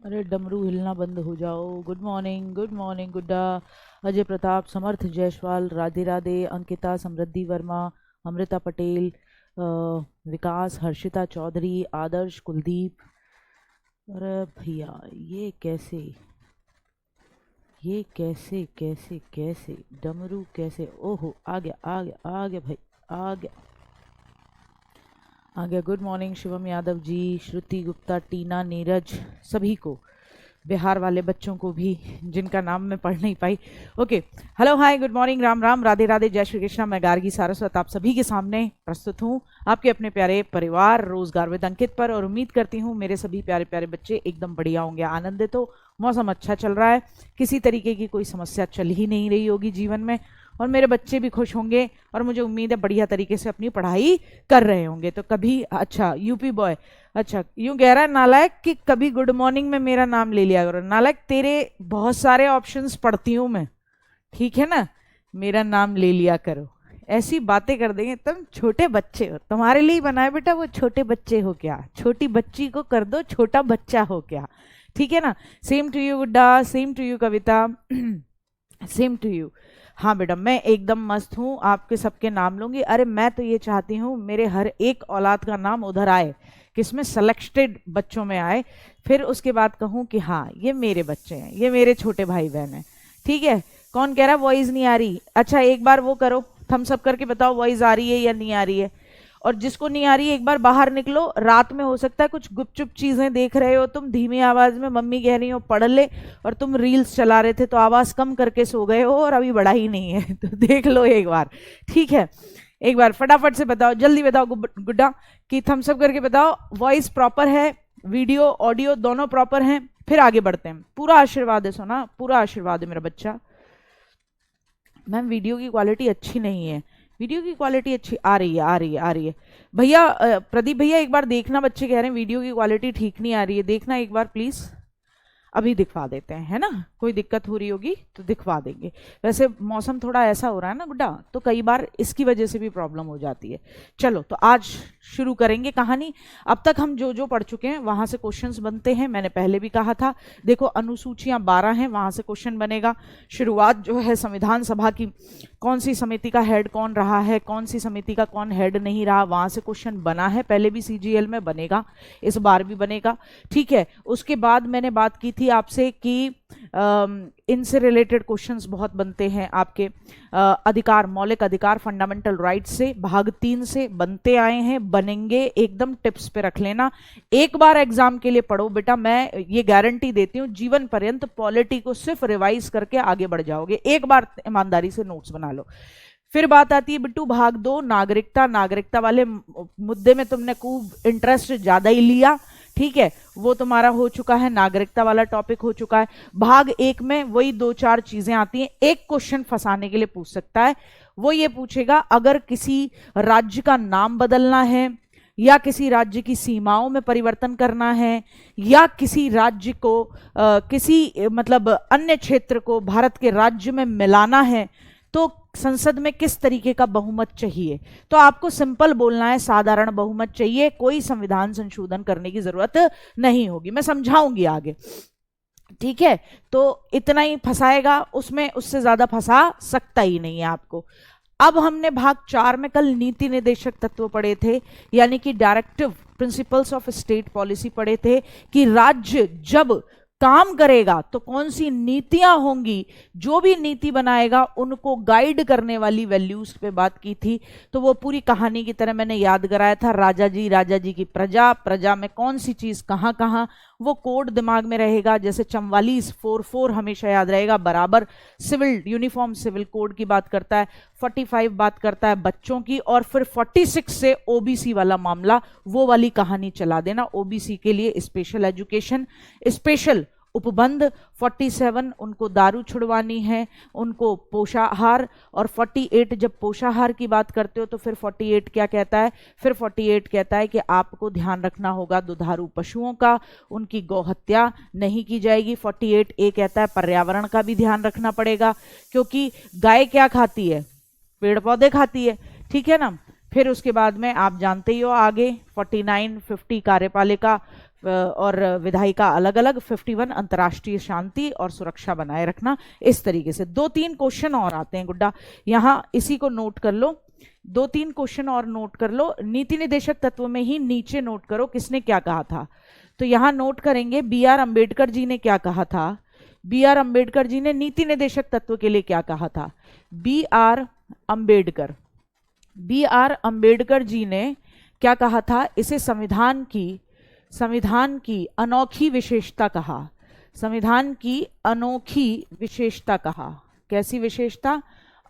अरे डमरू हिलना बंद हो जाओ। गुड मॉर्निंग गुड्डा, अजय प्रताप, समर्थ जायसवाल, राधे राधे, अंकिता, समृद्धि वर्मा, अमृता पटेल, विकास, हर्षिता चौधरी, आदर्श, कुलदीप। अरे भैया ये कैसे कैसे कैसे डमरू कैसे? ओहो, आ गया आ गया आ गया भाई, आ गया आ गया। गुड मॉर्निंग शिवम यादव जी, श्रुति गुप्ता, टीना, नीरज, सभी को, बिहार वाले बच्चों को भी जिनका नाम मैं पढ़ नहीं पाई। Okay, hello hi good morning, Ram Ram, Radhe Radhe, जय श्री कृष्णा। मैं गार्गी सारस्वत आप सभी के सामने प्रस्तुत हूँ, आपके अपने प्यारे परिवार रोजगार विद अंकित पर। और उम्मीद करती हूँ मेरे सभी प्यारे प्यारे बच्चे एकदम बढ़िया होंगे, आनंदित हो। मौसम अच्छा चल रहा है, किसी तरीके की कोई समस्या चल ही नहीं रही होगी जीवन में, और मेरे बच्चे भी खुश होंगे और मुझे उम्मीद है बढ़िया तरीके से अपनी पढ़ाई कर रहे होंगे। तो कभी, अच्छा यूपी बॉय, अच्छा यूं कह रहा है नालायक कि कभी गुड मॉर्निंग में मेरा नाम ले लिया करो। नालायक, तेरे बहुत सारे ऑप्शंस पढ़ती हूं मैं, ठीक है ना, मेरा नाम ले लिया करो। ऐसी बातें कर देंगे, तुम छोटे बच्चे हो, तुम्हारे लिए ही बनाए बेटा, वो छोटे बच्चे हो क्या, छोटी बच्ची को कर दो छोटा बच्चा हो क्या, ठीक है ना। Same to you Gudda, same to you Kavita, same to you. हाँ बेटा, मैं एकदम मस्त हूँ, आपके सबके नाम लूंगी। अरे मैं तो ये चाहती हूँ मेरे हर एक औलाद का नाम उधर आए, किसमें, सेलेक्टेड बच्चों में आए, फिर उसके बाद कहूँ कि हाँ ये मेरे बच्चे हैं, ये मेरे छोटे भाई बहन हैं, ठीक है। कौन कह रहा है वॉइस नहीं आ रही? अच्छा एक बार वो करो, थम्स अप करके बताओ वॉइस आ रही है या नहीं आ रही है। और जिसको नहीं आ रही है एक बार बाहर निकलो, रात में हो सकता है कुछ गुपचुप चीजें देख रहे हो तुम, धीमी आवाज में मम्मी कह रही हो पढ़ ले, और तुम रील्स चला रहे थे तो आवाज कम करके सो गए हो और अभी बढ़ा ही नहीं है तो देख लो एक बार, ठीक है। एक बार फटाफट से बताओ, जल्दी बताओ गुड्डा, कि थम्स अप करके बताओ वॉइस प्रॉपर है, वीडियो ऑडियो दोनों प्रॉपर हैं, फिर आगे बढ़ते हैं। पूरा आशीर्वाद है सोना, पूरा आशीर्वाद है मेरा बच्चा। मैम वीडियो की क्वालिटी अच्छी नहीं है, वीडियो की क्वालिटी अच्छी आ रही है, आ रही है, आ रही है भैया। प्रदीप भैया एक बार देखना, बच्चे कह रहे हैं वीडियो की क्वालिटी ठीक नहीं आ रही है, देखना एक बार प्लीज। अभी दिखवा देते हैं, है ना, कोई दिक्कत हो रही होगी तो दिखवा देंगे। वैसे मौसम थोड़ा ऐसा हो रहा है ना गुड्डा, तो कई बार इसकी वजह से भी प्रॉब्लम हो जाती है। चलो तो आज शुरू करेंगे कहानी। अब तक हम जो जो पढ़ चुके हैं वहां से क्वेश्चंस बनते हैं, मैंने पहले भी कहा था। देखो अनुसूचियां 12 हैं, वहां से क्वेश्चन बनेगा। शुरुआत जो है संविधान सभा की, कौन सी समिति का हेड कौन रहा है, कौन सी समिति का कौन हेड नहीं रहा, वहां से क्वेश्चन बना है, पहले भी सीजीएल में बनेगा, इस बार भी बनेगा, ठीक है। उसके बाद मैंने बात की थी आपसे कि इनसे रिलेटेड क्वेश्चंस बहुत बनते हैं आपके, अधिकार, मौलिक अधिकार, फंडामेंटल राइट से, भाग 3 से बनते आए हैं, बनेंगे, एकदम टिप्स पे रख लेना। एक बार एग्जाम के लिए पढ़ो बेटा, मैं ये गारंटी देती हूँ जीवन पर्यंत पॉलिटी को सिर्फ रिवाइज करके आगे बढ़ जाओगे, एक बार ईमानदारी से नोट्स बना लो। फिर बात आती है बिट्टू भाग 2, नागरिकता। नागरिकता वाले मुद्दे में तुमने खूब इंटरेस्ट ज्यादा ही लिया, ठीक है, वो तुम्हारा हो चुका है, नागरिकता वाला टॉपिक हो चुका है। भाग 1 में वही 2-4 चीजें आती हैं। एक क्वेश्चन फंसाने के लिए पूछ सकता है, वो ये पूछेगा अगर किसी राज्य का नाम बदलना है, या किसी राज्य की सीमाओं में परिवर्तन करना है, या किसी राज्य को किसी मतलब अन्य क्षेत्र को भारत के राज्य में मिलाना है, तो संसद में किस तरीके का बहुमत चाहिए। तो आपको सिंपल बोलना है, साधारण बहुमत चाहिए, कोई संविधान संशोधन करने की जरूरत नहीं होगी, मैं समझाऊंगी आगे, ठीक है। तो इतना ही फंसाएगा, उसमें उससे ज्यादा फंसा सकता ही नहीं है आपको। अब हमने भाग 4 में कल नीति निर्देशक तत्व पढ़े थे, यानी कि directive principles of state policy पढ़े थे, कि राज्य जब काम करेगा तो कौन सी नीतियां होंगी, जो भी नीति बनाएगा उनको गाइड करने वाली वैल्यूज पे बात की थी। तो वो पूरी कहानी की तरह मैंने याद कराया था, राजा जी की प्रजा, प्रजा में कौन सी चीज कहां कहां, वो कोड दिमाग में रहेगा। जैसे 44 44 हमेशा याद रहेगा बराबर, सिविल यूनिफॉर्म सिविल कोड की बात करता है, 45 बात करता है बच्चों की, और फिर 46 से ओबीसी वाला मामला, वो वाली कहानी चला देना। ओबीसी के लिए स्पेशल एजुकेशन, स्पेशल उपबंध, 47 उनको दारू छुड़वानी है, उनको पोषाहार, और 48 जब पोषाहार की बात करते हो तो फिर 48 क्या कहता है, फिर 48 कहता है कि आपको ध्यान रखना होगा दुधारू पशुओं का, उनकी गौहत्या नहीं की जाएगी। 48 ए कहता है पर्यावरण का भी ध्यान रखना पड़ेगा, क्योंकि गाय क्या खाती है, पेड़ पौधे खाती है, ठीक है ना। फिर उसके बाद में आप जानते ही हो आगे 49 50 कार्यपालिका, और विधायिका अलग अलग, 51 अंतर्राष्ट्रीय शांति और सुरक्षा बनाए रखना। इस तरीके से 2-3 क्वेश्चन और आते हैं गुड्डा, यहाँ इसी को नोट कर लो, 2-3 क्वेश्चन और नोट कर लो। नीति निदेशक तत्व में ही नीचे नोट करो किसने क्या कहा था। तो यहाँ नोट करेंगे B.R. अम्बेडकर जी ने क्या कहा था। B.R. अम्बेडकर जी ने नीति निदेशक तत्व के लिए क्या कहा था। B.R. अम्बेडकर जी ने क्या कहा था, इसे संविधान की अनोखी विशेषता कहा। संविधान की अनोखी विशेषता कहा। कैसी विशेषता,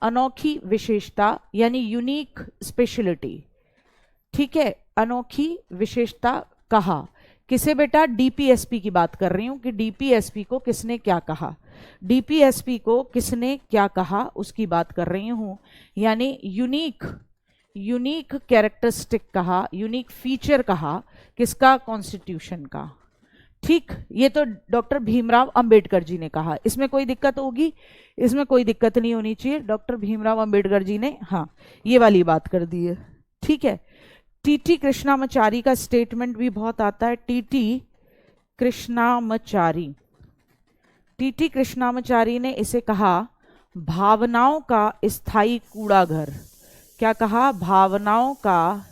अनोखी विशेषता, यानी यूनिक स्पेशलिटी। ठीक है, अनोखी विशेषता कहा। किसे बेटा, डीपीएसपी की बात कर रही हूं कि डीपीएसपी को किसने क्या कहा, डीपीएसपी को किसने क्या कहा उसकी बात कर रही हूं, यानी यूनिक कैरेक्टरिस्टिक कहा, यूनिक फीचर कहा, किसका, कॉन्स्टिट्यूशन का। ठीक, ये तो डॉक्टर भीमराव अंबेडकर जी ने कहा। इसमें कोई दिक्कत होगी, इसमें कोई दिक्कत नहीं होनी चाहिए। डॉक्टर भीमराव अंबेडकर जी ने हाँ ये वाली बात कर दी है। ठीक है, टीटी कृष्णामाचारी का स्टेटमेंट भी बहुत आता है। टीटी कृष्णामाचारी ने इसे कहा भावनाओं का स्थायी कूड़ाघर। क्या कहा, भावनाओं का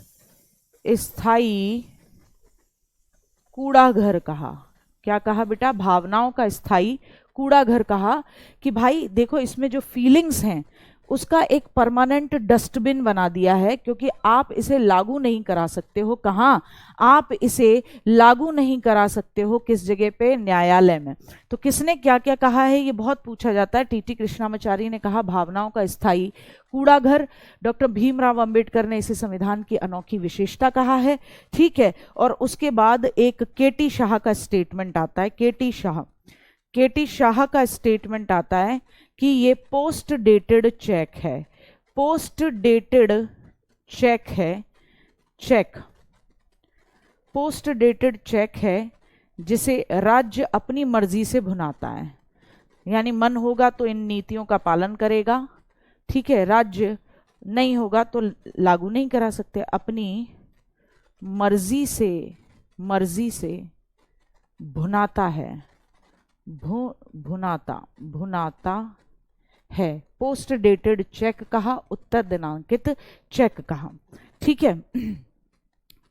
स्थायी कूड़ाघर कहा। क्या कहा बेटा, भावनाओं का स्थायी कूड़ाघर कहा कि भाई देखो इसमें जो फीलिंग्स हैं उसका एक परमानेंट डस्टबिन बना दिया है, क्योंकि आप इसे लागू नहीं करा सकते हो। कहाँ, आप इसे लागू नहीं करा सकते हो, किस जगह पे, न्यायालय में। तो किसने क्या क्या कहा है ये बहुत पूछा जाता है। टीटी कृष्णामाचारी ने कहा भावनाओं का स्थायी कूड़ाघर, डॉक्टर भीमराव अंबेडकर ने इसे संविधान की अनोखी विशेषता कहा है। ठीक है, और उसके बाद एक केटी शाह का स्टेटमेंट आता है। केटी शाह का स्टेटमेंट आता है कि ये पोस्ट डेटेड चेक है, पोस्ट डेटेड चेक है जिसे राज्य अपनी मर्जी से भुनाता है, यानी मन होगा तो इन नीतियों का पालन करेगा। ठीक है, राज्य नहीं होगा तो लागू नहीं करा सकते, अपनी मर्जी से भुनाता है, भुनाता है। पोस्ट डेटेड चेक कहा, उत्तर दिनांकित चेक कहा। ठीक है,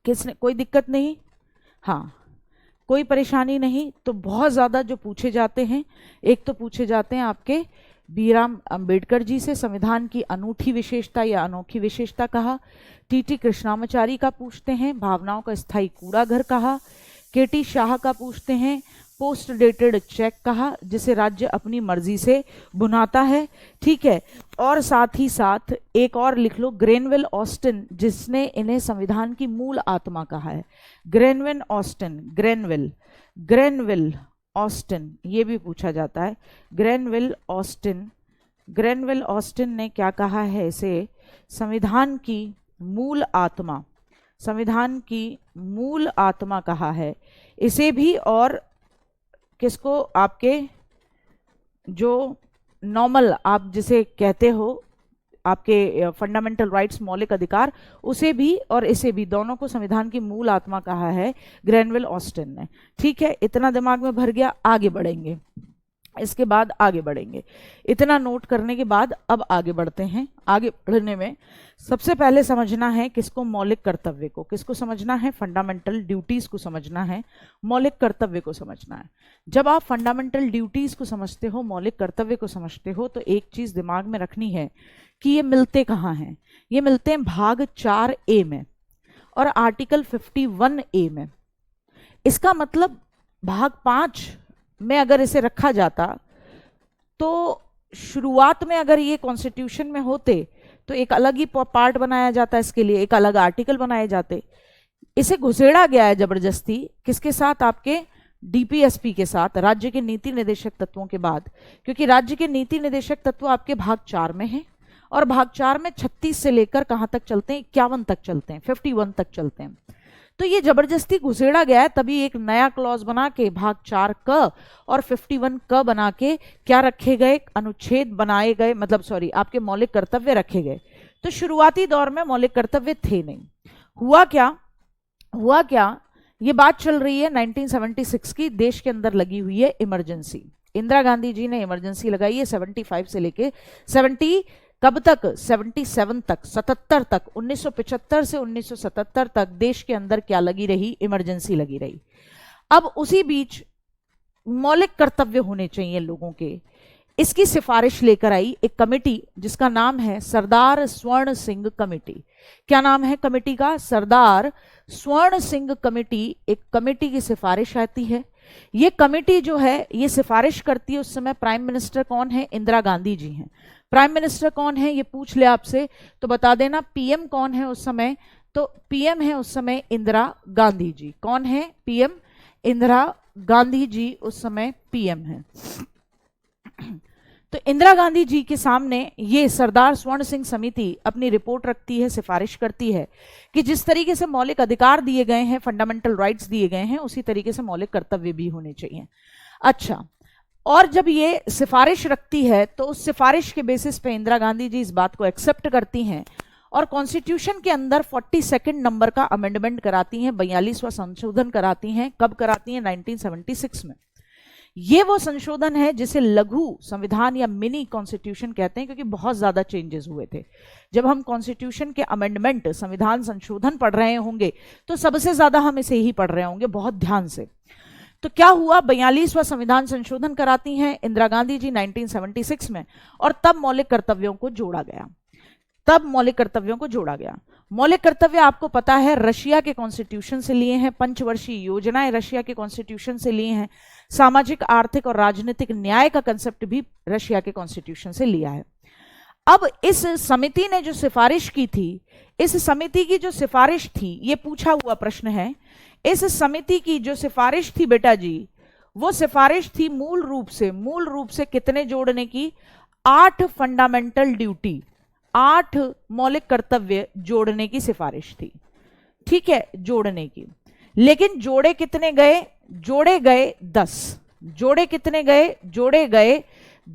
किसने, कोई दिक्कत नहीं, हाँ कोई परेशानी नहीं। तो बहुत ज्यादा जो पूछे जाते हैं, एक तो पूछे जाते हैं आपके B.R. अम्बेडकर जी से संविधान की अनूठी विशेषता या अनोखी विशेषता कहा। टीटी कृष्णामाचारी का पूछते हैं भावनाओं का स्थायी कूड़ाघर कहा। केटी शाह का पूछते हैं पोस्ट डेटेड चेक कहा, जिसे राज्य अपनी मर्जी से बुनाता है। ठीक है, और साथ ही साथ एक और लिख लो, ग्रेनवेल ऑस्टिन, जिसने इन्हें संविधान की मूल आत्मा कहा है। ग्रेनवेल ऑस्टिन, ये भी पूछा जाता है। ग्रेनवेल ऑस्टिन ने क्या कहा है, इसे संविधान की मूल आत्मा कहा है। इसे भी, और किसको, आपके जो नॉर्मल आप जिसे कहते हो आपके फंडामेंटल राइट्स, मौलिक अधिकार, उसे भी और इसे भी, दोनों को संविधान की मूल आत्मा कहा है ग्रेनवेल ऑस्टिन ने। ठीक है, इतना दिमाग में भर गया, आगे बढ़ेंगे। इसके बाद आगे बढ़ेंगे, इतना नोट करने के बाद अब आगे बढ़ते हैं। आगे बढ़ने में सबसे पहले समझना है किसको, मौलिक कर्तव्य को। किसको समझना है, फंडामेंटल ड्यूटीज को समझना है, मौलिक कर्तव्य को समझना है। जब आप फंडामेंटल ड्यूटीज को समझते हो, मौलिक कर्तव्य को समझते हो, तो एक चीज दिमाग में रखनी है कि ये मिलते कहाँ हैं। ये मिलते हैं भाग 4A में और आर्टिकल 51A में। इसका मतलब भाग 5 में अगर इसे रखा जाता तो शुरुआत में अगर ये कॉन्स्टिट्यूशन में होते तो एक अलग ही पार्ट बनाया जाता, इसके लिए एक अलग आर्टिकल बनाए जाते। इसे घुसेड़ा गया है जबरदस्ती, किसके साथ, आपके डीपीएसपी के साथ, राज्य के नीति निदेशक तत्वों के बाद, क्योंकि राज्य के नीति निदेशक तत्व आपके भाग 4 में हैं और भाग 4 में 36 से लेकर कहां तक चलते हैं, 51 तक चलते हैं, 51 तक चलते हैं। तो ये जबरदस्ती घुसेड़ा गया है, तभी एक नया क्लॉज बना के भाग 4 क और 51 क बना के क्या रखे गए, अनुच्छेद बनाए गए, मतलब सॉरी आपके मौलिक कर्तव्य रखे गए। तो शुरुआती दौर में मौलिक कर्तव्य थे नहीं। हुआ क्या ये बात चल रही है 1976 की, देश के अंदर लगी हुई है इमरजेंसी। इंदिरा गांधी जी ने इमरजेंसी लगाई है 75 से लेके 70 कब तक, 77 तक, 77 तक, 1975 से 1977 तक देश के अंदर क्या लगी रही, इमरजेंसी लगी रही। अब उसी बीच मौलिक कर्तव्य होने चाहिए लोगों के, इसकी सिफारिश लेकर आई एक कमेटी जिसका नाम है सरदार स्वर्ण सिंह कमेटी। क्या नाम है कमेटी का, सरदार स्वर्ण सिंह कमेटी। एक कमेटी की सिफारिश आती है, ये कमेटी जो है ये सिफारिश करती है। उस समय प्राइम मिनिस्टर कौन है, इंदिरा गांधी जी हैं। प्राइम मिनिस्टर कौन है ये पूछ ले आपसे तो बता देना। पीएम कौन है उस समय, तो पीएम है उस समय इंदिरा गांधी जी। कौन है पीएम, इंदिरा गांधी जी उस समय पीएम है। तो इंदिरा गांधी जी के सामने ये सरदार स्वर्ण सिंह समिति अपनी रिपोर्ट रखती है, सिफारिश करती है कि जिस तरीके से मौलिक अधिकार दिए गए हैं, फंडामेंटल राइट्स दिए गए हैं, उसी तरीके से मौलिक कर्तव्य भी होने चाहिए। अच्छा, और जब ये सिफारिश रखती है तो उस सिफारिश के बेसिस पे इंदिरा गांधी जी इस बात को एक्सेप्ट करती हैं और कॉन्स्टिट्यूशन के अंदर 42 नंबर का अमेंडमेंट कराती हैं, 42वां संशोधन कराती हैं। कब कराती हैं, 1976 में। ये वो संशोधन है जिसे लघु संविधान या मिनी कॉन्स्टिट्यूशन कहते हैं, क्योंकि बहुत ज्यादा चेंजेस हुए थे। जब हम कॉन्स्टिट्यूशन के अमेंडमेंट, संविधान संशोधन पढ़ रहे होंगे तो सबसे ज्यादा हम इसे ही पढ़ रहे होंगे बहुत ध्यान से। तो क्या हुआ, 42वां संविधान संशोधन कराती हैं इंदिरा गांधी जी 1976 में, और तब मौलिक कर्तव्यों को जोड़ा गया। तब मौलिक कर्तव्यों को जोड़ा गया। मौलिक कर्तव्य आपको पता है रशिया के कॉन्स्टिट्यूशन से लिए हैं, पंचवर्षीय योजनाएं रशिया के कॉन्स्टिट्यूशन से लिए हैं, सामाजिक, आर्थिक और राजनीतिक न्याय का कंसेप्ट भी रशिया के कॉन्स्टिट्यूशन से लिया है। अब इस समिति ने जो सिफारिश की थी, इस समिति की जो सिफारिश थी, ये पूछा हुआ प्रश्न है, इस समिति की जो सिफारिश थी बेटा जी, वो सिफारिश थी मूल रूप से कितने जोड़ने की, 8 फंडामेंटल ड्यूटी, 8 मौलिक कर्तव्य जोड़ने की सिफारिश थी। ठीक है, जोड़ने की। लेकिन जोड़े कितने गए, जोड़े गए 10। जोड़े कितने गए, जोड़े गए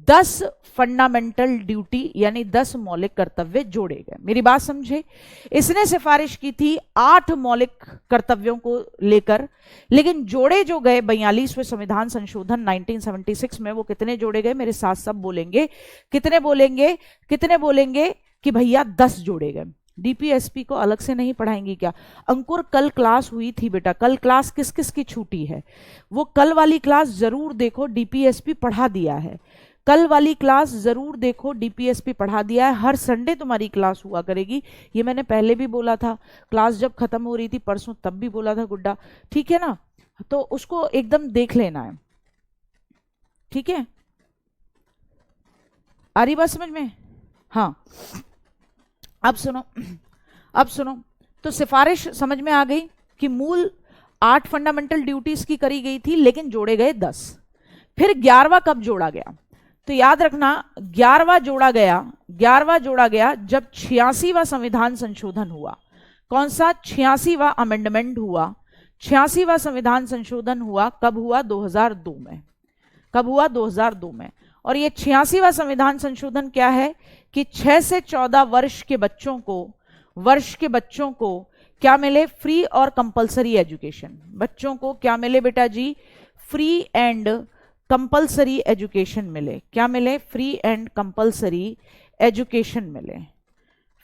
10 फंडामेंटल ड्यूटी, यानी 10 मौलिक कर्तव्य जोड़े गए। मेरी बात समझे, इसने सिफारिश की थी 8 मौलिक कर्तव्यों को लेकर, लेकिन जोड़े जो गए 42वें संविधान संशोधन 1976 में, वो कितने जोड़े गए, मेरे साथ सब बोलेंगे, कितने बोलेंगे, कितने बोलेंगे कि भैया 10 जोड़े गए। डीपीएसपी को अलग से नहीं पढ़ाएंगी क्या? अंकुर, कल क्लास हुई थी बेटा, कल क्लास किस किस की छूटी है, वो कल वाली क्लास जरूर देखो, डीपीएसपी पढ़ा दिया है। कल वाली क्लास जरूर देखो, डीपीएसपी पढ़ा दिया है। हर संडे तुम्हारी क्लास हुआ करेगी, ये मैंने पहले भी बोला था, क्लास जब खत्म हो रही थी परसों तब भी बोला था गुड्डा, ठीक है ना? तो उसको एकदम देख लेना है, ठीक है? आ रही बात समझ में? हाँ, अब सुनो, तो सिफारिश समझ में आ गई कि मूल 8 फंडामेंटल ड्यूटीज की करी गई थी, लेकिन जोड़े गए 10। फिर 11वां कब जोड़ा गया, तो याद रखना 11वां जोड़ा गया जब 86वां संविधान संशोधन हुआ। कौन सा? 86वां अमेंडमेंट हुआ। 86वां संविधान संशोधन हुआ, कब हुआ? 2002 में। कब हुआ? 2002 में। और ये 86वां संविधान संशोधन क्या है कि 6 से 14 वर्ष के बच्चों को क्या मिले? फ्री और कंपलसरी एजुकेशन। बच्चों को क्या मिले बेटा जी? फ्री एंड कंपलसरी एजुकेशन मिले। क्या मिले? फ्री एंड कंपलसरी एजुकेशन मिले।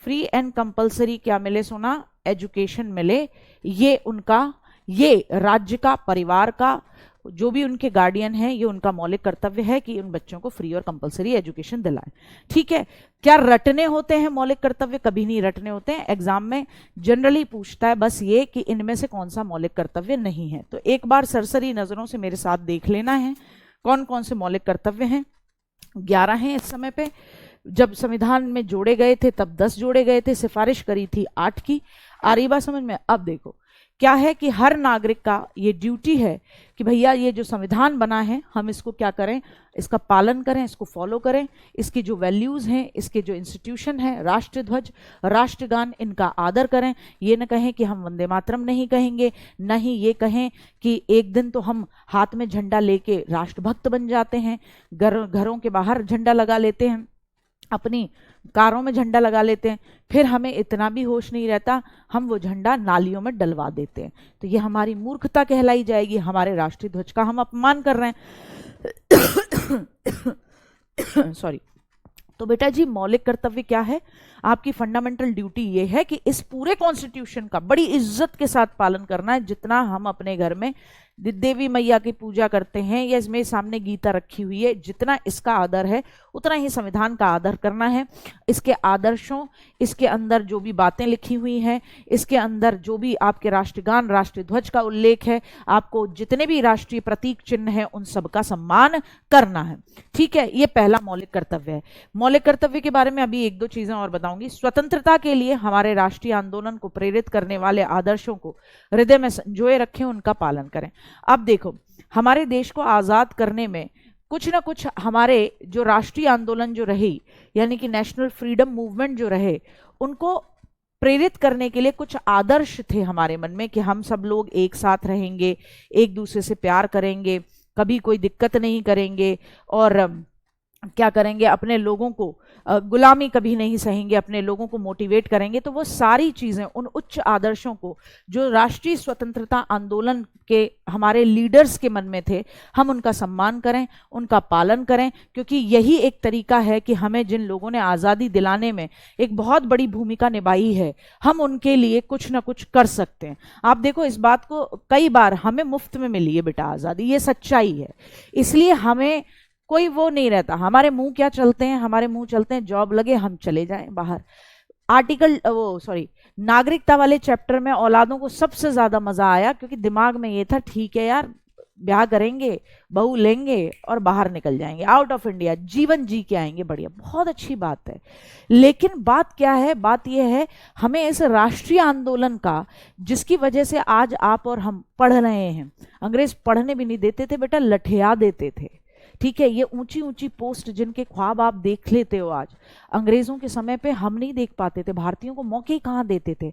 फ्री एंड कंपलसरी क्या मिले सोना? एजुकेशन मिले। ये उनका, ये राज्य का, परिवार का, जो भी उनके गार्डियन है, ये उनका मौलिक कर्तव्य है कि उन बच्चों को फ्री और कंपलसरी एजुकेशन दिलाएं। ठीक है? क्या रटने होते हैं मौलिक कर्तव्य? कभी नहीं रटने होते हैं। एग्जाम में जनरली पूछता है बस ये कि इनमें से कौन सा मौलिक कर्तव्य नहीं है। तो एक बार सरसरी नजरों से मेरे साथ देख लेना है कौन कौन से मौलिक कर्तव्य हैं। 11 हैं इस समय पे। जब संविधान में जोड़े गए थे तब 10 जोड़े गए थे, सिफारिश करी थी 8 की। आ रही बात समझ में? अब देखो क्या है कि हर नागरिक का ये ड्यूटी है कि भैया ये जो संविधान बना है हम इसको क्या करें? इसका पालन करें, इसको फॉलो करें। इसकी जो वैल्यूज हैं, इसके जो इंस्टीट्यूशन है, राष्ट्रध्वज, राष्ट्रगान, इनका आदर करें। ये न कहें कि हम वंदे मातरम नहीं कहेंगे, न ही ये कहें कि एक दिन तो हम हाथ में झंडा लेके राष्ट्रभक्त बन जाते हैं, घरों के बाहर झंडा लगा लेते हैं। अपनी कारों में झंडा लगा लेते हैं, फिर हमें इतना भी होश नहीं रहता, हम वो झंडा नालियों में डलवा देते हैं। तो ये हमारी मूर्खता कहलाई जाएगी, हमारे राष्ट्रीय ध्वज का हम अपमान कर रहे हैं। सॉरी। तो बेटा जी मौलिक कर्तव्य क्या है? आपकी फंडामेंटल ड्यूटी ये है कि इस पूरे कॉन्स्टिट्यूशन का बड़ी इज्जत के साथ पालन करना है। जितना हम अपने घर में देवी मैया की पूजा करते हैं या इसमें सामने गीता रखी हुई है, जितना इसका आदर है उतना ही संविधान का आदर करना है। इसके आदर्शों, इसके अंदर जो भी बातें लिखी हुई हैं, इसके अंदर जो भी आपके राष्ट्रगान, राष्ट्रीय ध्वज का उल्लेख है, आपको जितने भी राष्ट्रीय प्रतीक चिन्ह हैं उन सब का सम्मान करना है। ठीक है, ये पहला मौलिक कर्तव्य है। मौलिक कर्तव्य के बारे में अभी एक दो चीजें और बताऊंगी। स्वतंत्रता के लिए हमारे राष्ट्रीय आंदोलन को प्रेरित करने वाले आदर्शों को हृदय में संजोए रखें, उनका पालन करें। अब देखो, हमारे देश को आजाद करने में कुछ ना कुछ हमारे जो राष्ट्रीय आंदोलन जो रही, यानी कि नेशनल फ्रीडम मूवमेंट जो रहे, उनको प्रेरित करने के लिए कुछ आदर्श थे हमारे मन में कि हम सब लोग एक साथ रहेंगे, एक दूसरे से प्यार करेंगे, कभी कोई दिक्कत नहीं करेंगे, और क्या करेंगे, अपने लोगों को गुलामी कभी नहीं सहेंगे, अपने लोगों को मोटिवेट करेंगे। तो वो सारी चीज़ें, उन उच्च आदर्शों को जो राष्ट्रीय स्वतंत्रता आंदोलन के हमारे लीडर्स के मन में थे, हम उनका सम्मान करें, उनका पालन करें, क्योंकि यही एक तरीका है कि हमें जिन लोगों ने आज़ादी दिलाने में एक बहुत बड़ी भूमिका निभाई है, हम उनके लिए कुछ ना कुछ कर सकते हैं। आप देखो, इस बात को कई बार हमें मुफ्त में मिली है बेटा आज़ादी, ये सच्चाई है। इसलिए हमें कोई वो नहीं रहता, हमारे मुंह क्या चलते हैं, हमारे मुंह चलते हैं जॉब लगे हम चले जाएं बाहर। नागरिकता वाले चैप्टर में औलादों को सबसे ज्यादा मजा आया, क्योंकि दिमाग में ये था ठीक है यार, ब्याह करेंगे, बहू लेंगे और बाहर निकल जाएंगे, आउट ऑफ इंडिया जीवन जी के आएंगे, बढ़िया, बहुत अच्छी बात है। लेकिन बात क्या है, बात यह है हमें इस राष्ट्रीय आंदोलन का, जिसकी वजह से आज आप और हम पढ़ रहे हैं, अंग्रेज पढ़ने भी नहीं देते थे बेटा, लठिया देते थे। ठीक है, ये ऊंची ऊंची पोस्ट जिनके ख्वाब आप देख लेते हो आज, अंग्रेजों के समय पे हम नहीं देख पाते थे, भारतीयों को मौके कहाँ देते थे।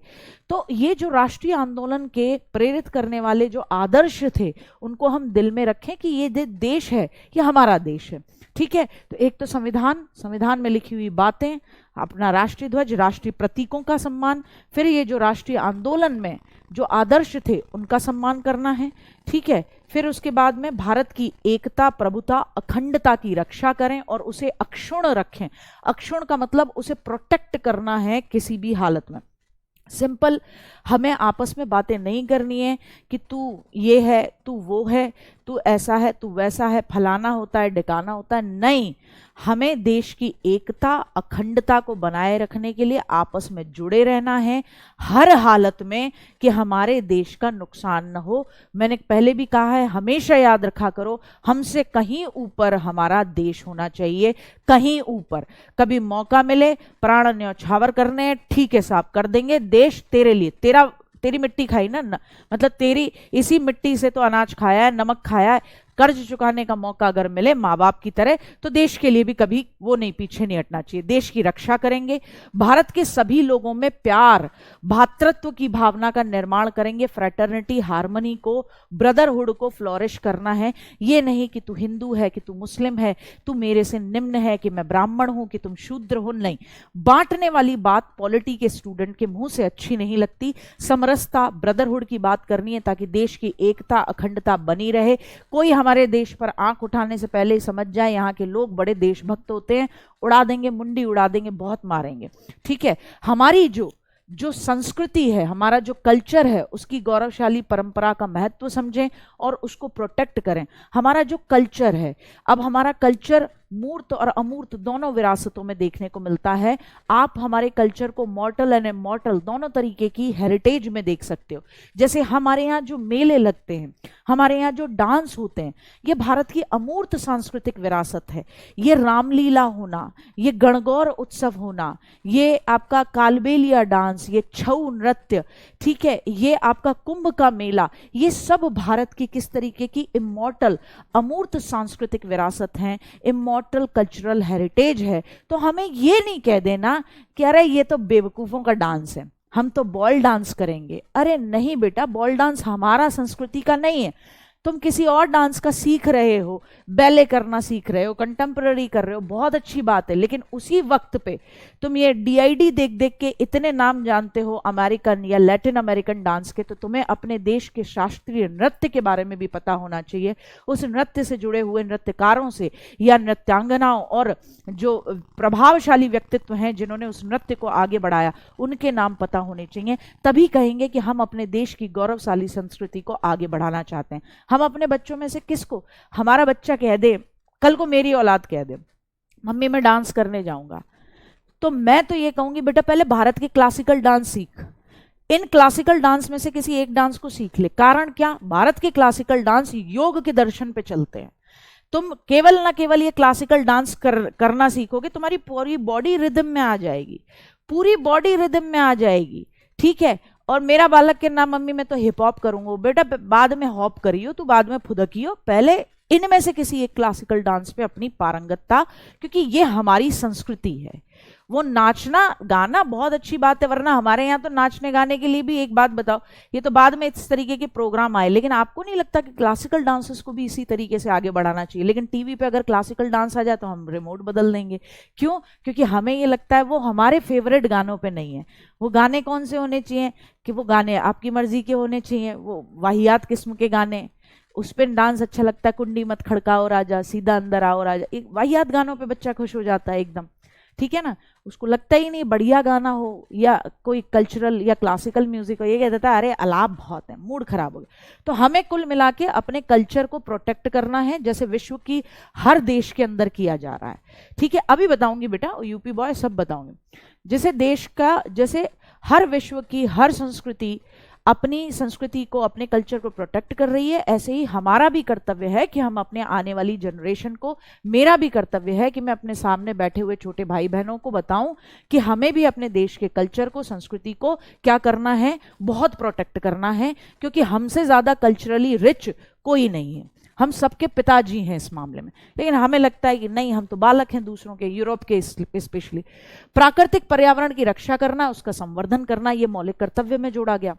तो ये जो राष्ट्रीय आंदोलन के प्रेरित करने वाले जो आदर्श थे, उनको हम दिल में रखें कि ये देश है, ये हमारा देश है। ठीक है, तो एक तो संविधान, संविधान में लिखी हुई बातें, अपना राष्ट्रीय ध्वज, राष्ट्रीय प्रतीकों का सम्मान, फिर ये जो राष्ट्रीय आंदोलन में जो आदर्श थे उनका सम्मान करना है। ठीक है, फिर उसके बाद में भारत की एकता, प्रभुता, अखंडता की रक्षा करें और उसे अक्षुण्ण रखें। अक्षुण्ण का मतलब उसे प्रोटेक्ट करना है किसी भी हालत में। सिंपल, हमें आपस में बातें नहीं करनी है कि तू ये है, तू वो है, तू ऐसा है, तू वैसा है, फलाना होता है, ढिकाना होता है, नहीं। हमें देश की एकता, अखंडता को बनाए रखने के लिए आपस में जुड़े रहना है हर हालत में, कि हमारे देश का नुकसान न हो। मैंने पहले भी कहा है, हमेशा याद रखा करो, हमसे कहीं ऊपर हमारा देश होना चाहिए, कहीं ऊपर। कभी मौका मिले प्राण न्यौछावर करने, ठीक है साहब, कर देंगे, देश तेरे लिए, तेरी मिट्टी खाई ना, मतलब तेरी इसी मिट्टी से तो अनाज खाया है, नमक खाया है, कर्ज चुकाने का मौका अगर मिले माँ बाप की तरह, तो देश के लिए भी कभी वो नहीं, पीछे नहीं हटना चाहिए। देश की रक्षा करेंगे, भारत के सभी लोगों में प्यार, भातृत्व की भावना का निर्माण करेंगे, फ्रेटर्निटी, हार्मनी को, ब्रदरहुड को फ्लोरिश करना है। ये नहीं कि तू हिंदू है, कि तू मुस्लिम है, तू मेरे से निम्न है, कि मैं ब्राह्मण हूं, कि तुम शूद्र हो, नहीं। बांटने वाली बात पॉलिटी के स्टूडेंट के मुंह से अच्छी नहीं लगती। समरसता, ब्रदरहुड की बात करनी है, ताकि देश की एकता, अखंडता बनी रहे। कोई हमारे देश पर आंख उठाने से पहले ही समझ जाए यहाँ के लोग बड़े देशभक्त होते हैं, उड़ा देंगे, मुंडी उड़ा देंगे, बहुत मारेंगे। ठीक है, हमारी जो संस्कृति है, हमारा जो कल्चर है, उसकी गौरवशाली परंपरा का महत्व समझें और उसको प्रोटेक्ट करें। हमारा जो कल्चर है, अब हमारा कल्चर मूर्त और अमूर्त दोनों विरासतों में देखने को मिलता है। आप हमारे कल्चर को मॉर्टल एंड इमॉर्टल दोनों तरीके की हेरिटेज में देख सकते हो। जैसे हमारे यहाँ जो मेले लगते हैं, हमारे यहाँ जो डांस होते हैं, ये भारत की अमूर्त सांस्कृतिक विरासत है। ये रामलीला होना, ये गणगौर उत्सव होना, ये आपका कालबेलिया डांस, ये छऊ नृत्य, ठीक है, ये आपका कुंभ का मेला, ये सब भारत की किस तरीके की इमॉर्टल, अमूर्त सांस्कृतिक विरासत हैं, इमॉर्टल कल्चरल हेरिटेज है। तो हमें ये नहीं कह देना कि अरे ये तो बेवकूफ़ों का डांस है, हम तो बॉल डांस करेंगे। अरे नहीं बेटा, बॉल डांस हमारा संस्कृति का नहीं है। तुम किसी और डांस का सीख रहे हो, बैले करना सीख रहे हो, कंटेम्पररी कर रहे हो, बहुत अच्छी बात है, लेकिन उसी वक्त पे तुम ये डीआईडी देख देख के इतने नाम जानते हो अमेरिकन या लैटिन अमेरिकन डांस के, तो तुम्हें अपने देश के शास्त्रीय नृत्य के बारे में भी पता होना चाहिए, उस नृत्य से जुड़े हुए नृत्यकारों से या नृत्यांगनाओं और जो प्रभावशाली व्यक्तित्व हैं जिन्होंने उस नृत्य को आगे बढ़ाया, उनके नाम पता होने चाहिए। तभी कहेंगे कि हम अपने देश की गौरवशाली संस्कृति को आगे बढ़ाना चाहते हैं। हम अपने बच्चों में से किसको, हमारा बच्चा कह दे, कल को मेरी औलाद कह दे मम्मी मैं डांस करने जाऊंगा, तो मैं तो ये कहूंगी बेटा पहले भारत के क्लासिकल डांस सीख, इन क्लासिकल डांस में से किसी एक डांस को सीख ले। कारण क्या, भारत के क्लासिकल डांस योग के दर्शन पे चलते हैं। तुम केवल ना केवल ये क्लासिकल डांस करना सीखोगे, तुम्हारी पूरी बॉडी रिदम में आ जाएगी, पूरी बॉडी रिदम में आ जाएगी, ठीक है। और मेरा बालक के नाम मम्मी मैं तो हिप हॉप करूंगा, बेटा बाद में हॉप करियो, तू बाद में फुदकियो, पहले इनमें से किसी एक क्लासिकल डांस पे अपनी पारंगतता, क्योंकि ये हमारी संस्कृति है। वो नाचना गाना बहुत अच्छी बात है, वरना हमारे यहाँ तो नाचने गाने के लिए भी, एक बात बताओ, ये तो बाद में इस तरीके के प्रोग्राम आए, लेकिन आपको नहीं लगता कि क्लासिकल डांसेस को भी इसी तरीके से आगे बढ़ाना चाहिए? लेकिन टीवी पे अगर क्लासिकल डांस आ जाए तो हम रिमोट बदल देंगे। क्यों? क्योंकि हमें ये लगता है वो हमारे फेवरेट गानों पे नहीं है। वो गाने कौन से होने चाहिए कि वो गाने आपकी मर्जी के होने चाहिए, वो वाहियात किस्म के गाने, उस पर डांस अच्छा लगता है, कुंडी मत खड़काओ राजा, सीधा अंदर आओ राजा, एक वाहियात गानों पे बच्चा खुश हो जाता है एकदम, ठीक है ना। उसको लगता ही नहीं बढ़िया गाना हो या कोई कल्चरल या क्लासिकल म्यूजिक हो, ये कह देता है अरे अलाप बहुत है, मूड खराब हो गया। तो हमें कुल मिला के अपने कल्चर को प्रोटेक्ट करना है, जैसे विश्व की हर देश के अंदर किया जा रहा है, ठीक है। अभी बताऊंगी बेटा, यूपी बॉय सब बताऊंगी। जैसे देश का, जैसे हर विश्व की हर संस्कृति अपनी संस्कृति को, अपने कल्चर को प्रोटेक्ट कर रही है, ऐसे ही हमारा भी कर्तव्य है कि हम अपने आने वाली जनरेशन को, मेरा भी कर्तव्य है कि मैं अपने सामने बैठे हुए छोटे भाई बहनों को बताऊं कि हमें भी अपने देश के कल्चर को, संस्कृति को क्या करना है, बहुत प्रोटेक्ट करना है, क्योंकि हमसे ज़्यादा कल्चरली रिच कोई नहीं है, हम सबके पिताजी हैं इस मामले में। लेकिन हमें लगता है कि नहीं, हम तो बालक हैं दूसरों के, यूरोप के स्पेशली। प्राकृतिक पर्यावरण की रक्षा करना, उसका संवर्धन करना, ये मौलिक कर्तव्य में जोड़ा गया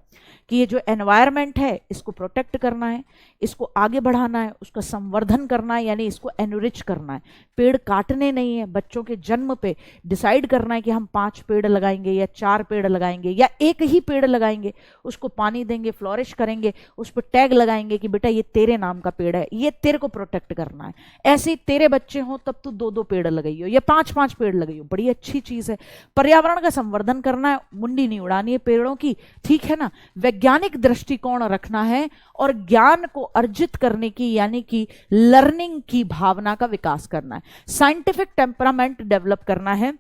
कि ये जो एनवायरनमेंट है इसको प्रोटेक्ट करना है, इसको आगे बढ़ाना है, उसका संवर्धन करना है, यानी इसको एनरिच करना है। पेड़ काटने नहीं है, बच्चों के जन्म पे डिसाइड करना है कि हम 5 पेड़ लगाएंगे या 4 पेड़ लगाएंगे या एक ही पेड़ लगाएंगे, उसको पानी देंगे, फ्लोरिश करेंगे, उस पर टैग लगाएंगे कि बेटा ये तेरे नाम का पेड़ है, ये तेरे को प्रोटेक्ट करना है। ऐसे ही तेरे बच्चे हो तब तू 2-2 पेड़ लगाइयो या 5-5 पेड़ लगाइयो, बड़ी अच्छी चीज है। पर्यावरण का संवर्धन करना है, मुंडी नहीं उड़ानी है पेड़ों की, ठीक है ना। वैज्ञानिक दृष्टिकोण रखना है और ज्ञान को अर्जित करने की, यानी कि लर्निंग की भावना का विकास करना है। साइंटिफिक टेम्परामेंट डेवलप करना है।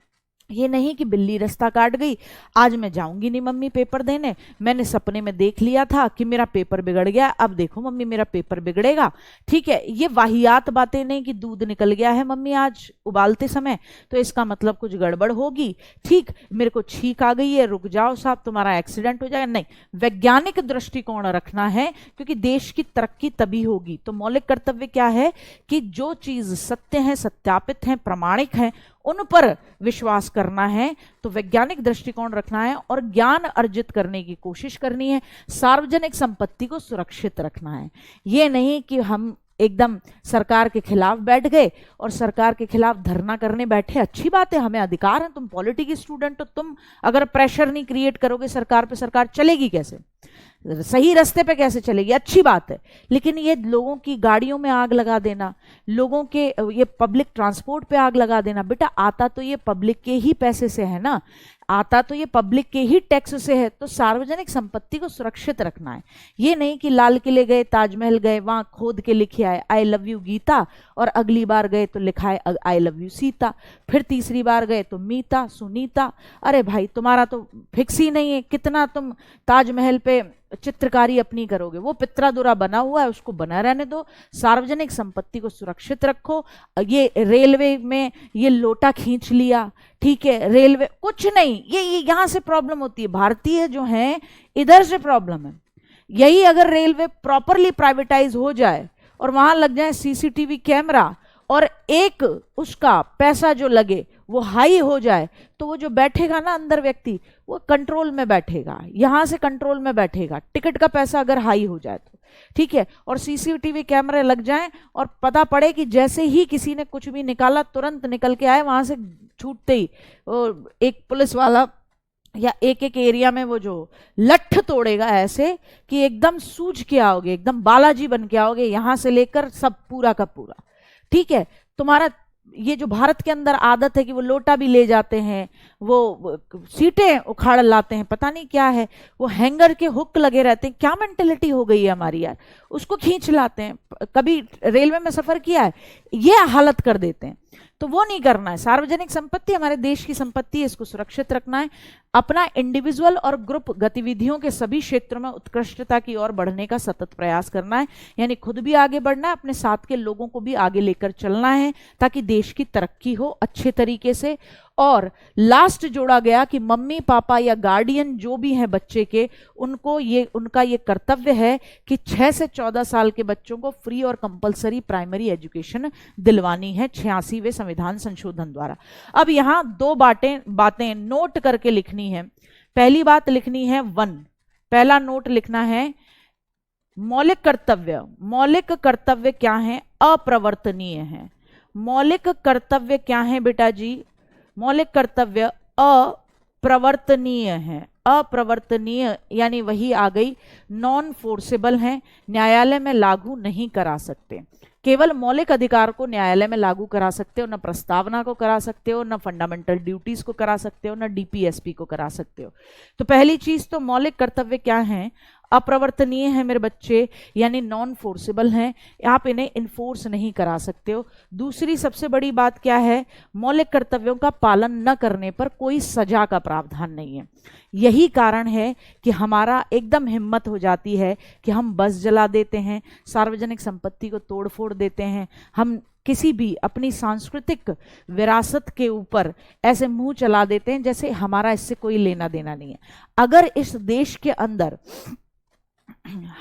ये नहीं कि बिल्ली रास्ता काट गई, आज मैं जाऊंगी नहीं मम्मी पेपर देने, मैंने सपने में देख लिया था कि मेरा पेपर बिगड़ गया, अब देखो मम्मी मेरा पेपर बिगड़ेगा, ठीक है। ये वाहियात बातें नहीं कि दूध निकल गया है मम्मी आज उबालते समय तो इसका मतलब कुछ गड़बड़ होगी, ठीक, मेरे को छींक आ गई है, रुक जाओ साहब तुम्हारा एक्सीडेंट हो जाएगा, नहीं। वैज्ञानिक दृष्टिकोण रखना है, क्योंकि देश की तरक्की तभी होगी। तो मौलिक कर्तव्य क्या है कि जो चीज सत्य है, सत्यापित है, प्रमाणिक है, उन पर विश्वास करना है। तो वैज्ञानिक दृष्टिकोण रखना है और ज्ञान अर्जित करने की कोशिश करनी है। सार्वजनिक संपत्ति को सुरक्षित रखना है। ये नहीं कि हम एकदम सरकार के खिलाफ बैठ गए और सरकार के खिलाफ धरना करने बैठे, अच्छी बात है, हमें अधिकार है, तुम पॉलिटी की स्टूडेंट हो, तुम अगर प्रेशर नहीं क्रिएट करोगे सरकार पे, सरकार चलेगी कैसे, सही रास्ते पे कैसे चलेगी, अच्छी बात है। लेकिन ये लोगों की गाड़ियों में आग लगा देना, लोगों के ये पब्लिक ट्रांसपोर्ट पे आग लगा देना, बेटा आता तो ये पब्लिक के ही पैसे से है ना, आता तो ये पब्लिक के ही टैक्स से है। तो सार्वजनिक संपत्ति को सुरक्षित रखना है। ये नहीं कि लाल किले गए, ताजमहल गए, वहां खोद के लिखे आए आई लव यू गीता, और अगली बार गए तो लिखा है आई लव यू सीता, फिर तीसरी बार गए तो मीता सुनीता। अरे भाई तुम्हारा तो फिक्स ही नहीं है, कितना तुम ताजमहल पे चित्रकारी अपनी करोगे, वो पित्रादुरा बना हुआ है, उसको बना रहने दो। सार्वजनिक संपत्ति को सुरक्षित रखो। ये रेलवे में ये लोटा खींच लिया, ठीक है, रेलवे कुछ नहीं, ये यहां से प्रॉब्लम होती है, भारतीय जो है इधर से प्रॉब्लम है। यही अगर रेलवे प्रॉपरली प्राइवेटाइज हो जाए और वहां लग जाए सीसीटीवी कैमरा और एक उसका पैसा जो लगे वो हाई हो जाए, तो वो जो बैठेगा ना अंदर व्यक्ति, वो कंट्रोल में बैठेगा, यहां से कंट्रोल में बैठेगा। टिकट का पैसा अगर हाई हो जाए तो ठीक है, और सीसीटीवी कैमरे लग जाएं और पता पड़े कि जैसे ही किसी ने कुछ भी निकाला तुरंत निकल के आए वहां से छूटते ही एक पुलिस वाला या एक एक एरिया में वो जो लठ तोड़ेगा ऐसे कि एकदम सूझ के आओगे, एकदम बालाजी बन के आओगे, यहां से लेकर सब पूरा का पूरा। ठीक है, तुम्हारा ये जो भारत के अंदर आदत है कि वो लोटा भी ले जाते हैं, वो सीटें उखाड़ लाते हैं, पता नहीं क्या है, वो हैंगर के हुक लगे रहते हैं, क्या मेंटेलिटी हो गई है हमारी यार, उसको खींच लाते हैं। कभी रेलवे में सफर किया है, ये हालत कर देते हैं, तो वो नहीं करना है। सार्वजनिक संपत्ति हमारे देश की संपत्ति है, इसको सुरक्षित रखना है। अपना इंडिविजुअल और ग्रुप गतिविधियों के सभी क्षेत्रों में उत्कृष्टता की ओर बढ़ने का सतत प्रयास करना है, यानी खुद भी आगे बढ़ना है, अपने साथ के लोगों को भी आगे लेकर चलना है ताकि देश की तरक्की हो अच्छे तरीके से। और लास्ट जोड़ा गया कि मम्मी पापा या गार्डियन जो भी हैं बच्चे के, उनका ये कर्तव्य है कि 6 से 14 साल के बच्चों को फ्री और कंपलसरी प्राइमरी एजुकेशन दिलवानी है 86वें संविधान संशोधन द्वारा। अब यहां दो बातें नोट करके लिखनी है। पहली बात लिखनी है 1, पहला नोट लिखना है मौलिक कर्तव्य। मौलिक कर्तव्य क्या है? अप्रवर्तनीय है। मौलिक कर्तव्य क्या है बेटा जी? मौलिक कर्तव्य अप्रवर्तनीय है। अप्रवर्तनीय यानी वही आ गई, नॉन फोर्सेबल है, न्यायालय में लागू नहीं करा सकते। केवल मौलिक अधिकार को न्यायालय में लागू करा सकते हो, न प्रस्तावना को करा सकते हो, न फंडामेंटल ड्यूटीज को करा सकते हो, न डीपीएसपी को करा सकते हो। तो पहली चीज तो मौलिक कर्तव्य क्या है? अप्रवर्तनीय है मेरे बच्चे, यानी नॉन फोर्सेबल हैं, आप इन्हें इन्फोर्स नहीं करा सकते हो। दूसरी सबसे बड़ी बात क्या है? मौलिक कर्तव्यों का पालन न करने पर कोई सजा का प्रावधान नहीं है। यही कारण है कि हमारा एकदम हिम्मत हो जाती है कि हम बस जला देते हैं, सार्वजनिक संपत्ति को तोड़ फोड़ देते हैं, हम किसी भी अपनी सांस्कृतिक विरासत के ऊपर ऐसे मुंह चला देते हैं जैसे हमारा इससे कोई लेना देना नहीं है। अगर इस देश के अंदर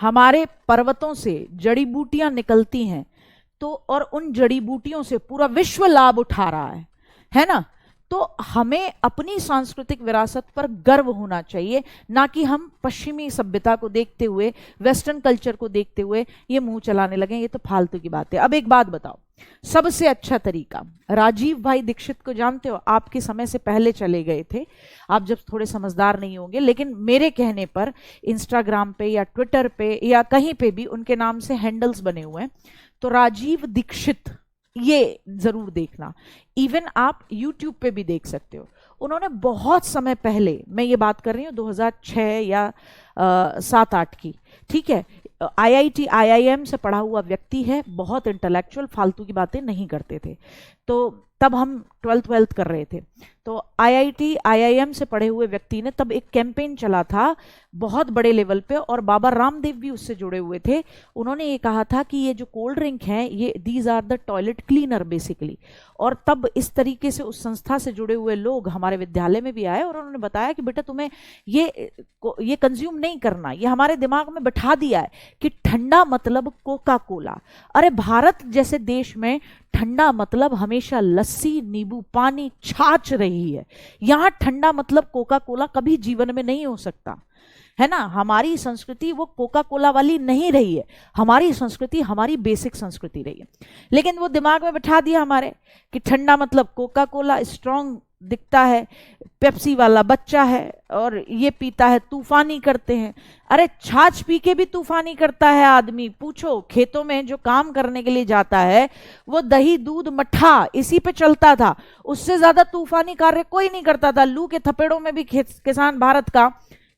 हमारे पर्वतों से जड़ी निकलती हैं तो, और उन जड़ी बूटियों से पूरा विश्व लाभ उठा रहा है ना, तो हमें अपनी सांस्कृतिक विरासत पर गर्व होना चाहिए, ना कि हम पश्चिमी सभ्यता को देखते हुए, वेस्टर्न कल्चर को देखते हुए ये मुंह चलाने लगे। ये तो फालतू की बात है। अब एक बात बताओ, सबसे अच्छा तरीका, राजीव भाई दीक्षित को जानते हो? आपके समय से पहले चले गए थे, आप जब थोड़े समझदार नहीं होंगे, लेकिन मेरे कहने पर इंस्टाग्राम पे या ट्विटर पे या कहीं पे भी उनके नाम से हैंडल्स बने हुए हैं, तो राजीव दीक्षित ये जरूर देखना। इवन आप YouTube पे भी देख सकते हो। उन्होंने बहुत समय पहले, मैं ये बात कर रही हूँ 2006 या 7-8 की, ठीक है, IIT IIM से पढ़ा हुआ व्यक्ति है, बहुत इंटेलेक्चुअल, फालतू की बातें नहीं करते थे। तो तब हम 12th कर रहे थे, तो IIT IIM से पढ़े हुए व्यक्ति ने तब एक कैंपेन चला था बहुत बड़े लेवल पे, और बाबा रामदेव भी उससे जुड़े हुए थे। उन्होंने ये कहा था कि ये जो कोल्ड ड्रिंक है, ये these are the toilet cleaner basically. और तब इस तरीके से उस संस्था से जुड़े हुए लोग हमारे विद्यालय में भी आए और उन्होंने बताया कि बेटा तुम्हें ये कंज्यूम नहीं करना। ये हमारे दिमाग में बैठा दिया है कि ठंडा मतलब कोका कोला। अरे भारत जैसे देश में ठंडा मतलब हमेशा लस्सी, नींबू पानी, छाछ रही है। यहां ठंडा मतलब कोका कोला कभी जीवन में नहीं हो सकता, है ना। हमारी संस्कृति वो कोका कोला वाली नहीं रही है, हमारी संस्कृति हमारी बेसिक संस्कृति रही है। लेकिन वो दिमाग में बैठा दिया हमारे कि ठंडा मतलब कोका कोला, स्ट्रॉन्ग दिखता है, पेप्सी वाला बच्चा है और ये पीता है, तूफानी करते हैं। अरे छाछ पी के भी तूफानी करता है आदमी। पूछो, खेतों में जो काम करने के लिए जाता है वो दही दूध मट्ठा इसी पे चलता था, उससे ज्यादा तूफानी कार्य कोई नहीं करता था। लू के थपेड़ों में भी किसान भारत का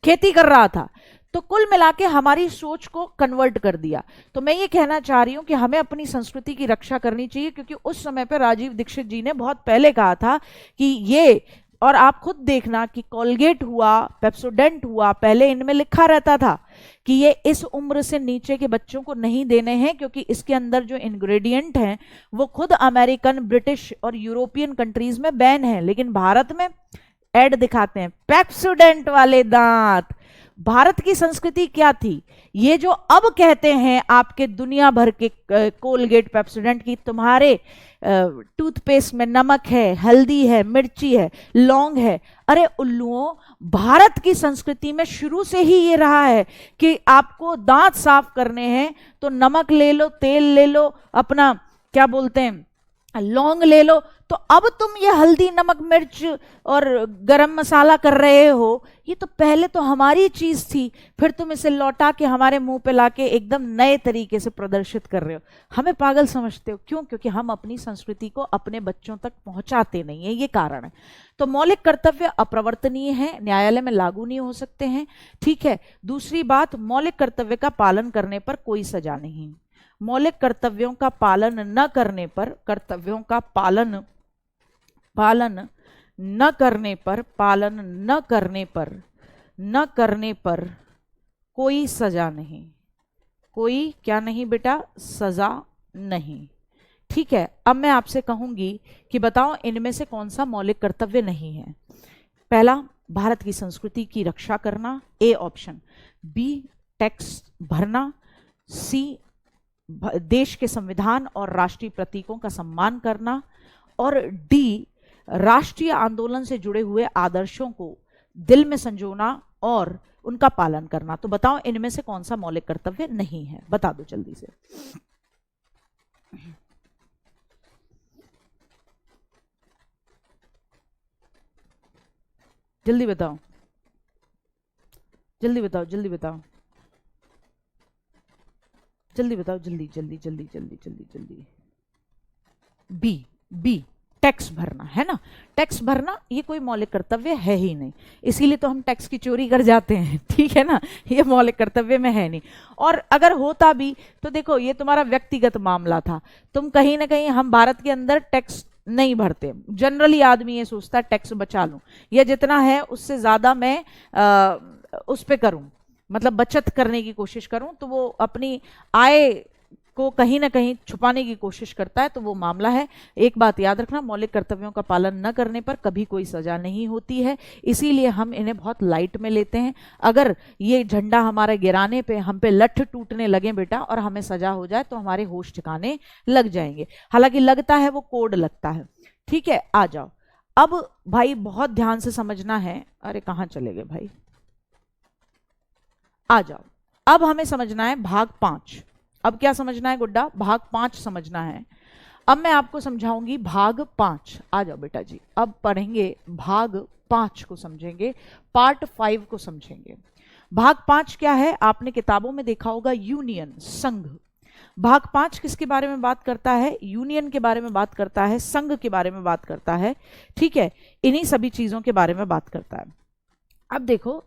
खेती कर रहा था। तो कुल मिला के हमारी सोच को कन्वर्ट कर दिया। तो मैं ये कहना चाह रही हूं कि हमें अपनी संस्कृति की रक्षा करनी चाहिए, क्योंकि उस समय पर राजीव दीक्षित जी ने बहुत पहले कहा था कि ये, और आप खुद देखना कि कोलगेट हुआ, पेप्सोडेंट हुआ, पहले इनमें लिखा रहता था कि ये इस उम्र से नीचे के बच्चों को नहीं देने हैं, क्योंकि इसके अंदर जो इंग्रेडिएंट हैं वो खुद अमेरिकन, ब्रिटिश और यूरोपियन कंट्रीज में बैन है, लेकिन भारत में ऐड दिखाते हैं पेप्सोडेंट वाले दांत। भारत की संस्कृति क्या थी? ये जो अब कहते हैं आपके दुनिया भर के कोलगेट पेप्सोडेंट की तुम्हारे टूथपेस्ट में नमक है, हल्दी है, मिर्ची है, लौंग है, अरे उल्लुओं, भारत की संस्कृति में शुरू से ही ये रहा है कि आपको दांत साफ करने हैं तो नमक ले लो, तेल ले लो, अपना क्या बोलते हैं लौंग ले लो। तो अब तुम ये हल्दी नमक मिर्च और गरम मसाला कर रहे हो, ये तो पहले तो हमारी चीज थी, फिर तुम इसे लौटा के हमारे मुंह पे लाके एकदम नए तरीके से प्रदर्शित कर रहे हो। हमें पागल समझते हो, क्यों? क्योंकि हम अपनी संस्कृति को अपने बच्चों तक पहुंचाते नहीं है, ये कारण है। तो मौलिक कर्तव्य अप्रवर्तनीय है, न्यायालय में लागू नहीं हो सकते हैं, ठीक है। दूसरी बात, मौलिक कर्तव्य का पालन करने पर कोई सजा नहीं। मौलिक कर्तव्यों का पालन न करने पर, कर्तव्यों का पालन न करने पर कोई सजा नहीं। कोई क्या नहीं बेटा? सजा नहीं, ठीक है। अब मैं आपसे कहूंगी कि बताओ इनमें से कौन सा मौलिक कर्तव्य नहीं है। पहला, भारत की संस्कृति की रक्षा करना, ए ऑप्शन। बी, टैक्स भरना। सी, देश के संविधान और राष्ट्रीय प्रतीकों का सम्मान करना। और डी, राष्ट्रीय आंदोलन से जुड़े हुए आदर्शों को दिल में संजोना और उनका पालन करना। तो बताओ इनमें से कौन सा मौलिक कर्तव्य नहीं है? बता दो जल्दी से। जल्दी बताओ, जल्दी बताओ, जल्दी बताओ, जल्दी बताओ, जल्दी जल्दी जल्दी जल्दी जल्दी जल्दी। बी, बी, टैक्स भरना, है ना? टैक्स भरना ये कोई मौलिक कर्तव्य है ही नहीं, इसीलिए तो हम टैक्स की चोरी कर जाते हैं, ठीक है ना? ये मौलिक कर्तव्य में है नहीं। और अगर होता भी तो देखो ये तुम्हारा व्यक्तिगत मामला था, तुम कहीं ना कहीं, हम भारत के अंदर टैक्स नहीं भरते। जनरली आदमी ये सोचता है टैक्स बचा लूं, या जितना है उससे ज्यादा मैं उस पे करूं, मतलब बचत करने की कोशिश करूं, तो वो अपनी आय को कहीं ना कहीं छुपाने की कोशिश करता है, तो वो मामला है। एक बात याद रखना, मौलिक कर्तव्यों का पालन न करने पर कभी कोई सजा नहीं होती है, इसीलिए हम इन्हें बहुत लाइट में लेते हैं। अगर ये झंडा हमारे गिराने पे हम पे लठ टूटने लगे बेटा और हमें सजा हो जाए तो हमारे होश ठिकाने लग जाएंगे। हालांकि लगता है वो कोड लगता है, ठीक है। आ जाओ अब भाई, बहुत ध्यान से समझना है। अरे कहाँ चले गए भाई? आ जाओ, अब हमें समझना है भाग 5। अब क्या समझना है गुड्डा? भाग 5 समझना है। अब मैं आपको समझाऊंगी भाग 5। आ जाओ बेटा जी, अब पढ़ेंगे भाग 5 को, समझेंगे पार्ट 5 को समझेंगे। भाग 5 क्या है? आपने किताबों में देखा होगा, यूनियन, संघ। भाग 5 किसके बारे में बात करता है? यूनियन के बारे में बात करता है, संघ के बारे में बात करता है, ठीक है। इन्हीं सभी चीजों के बारे में बात करता है। अब देखो,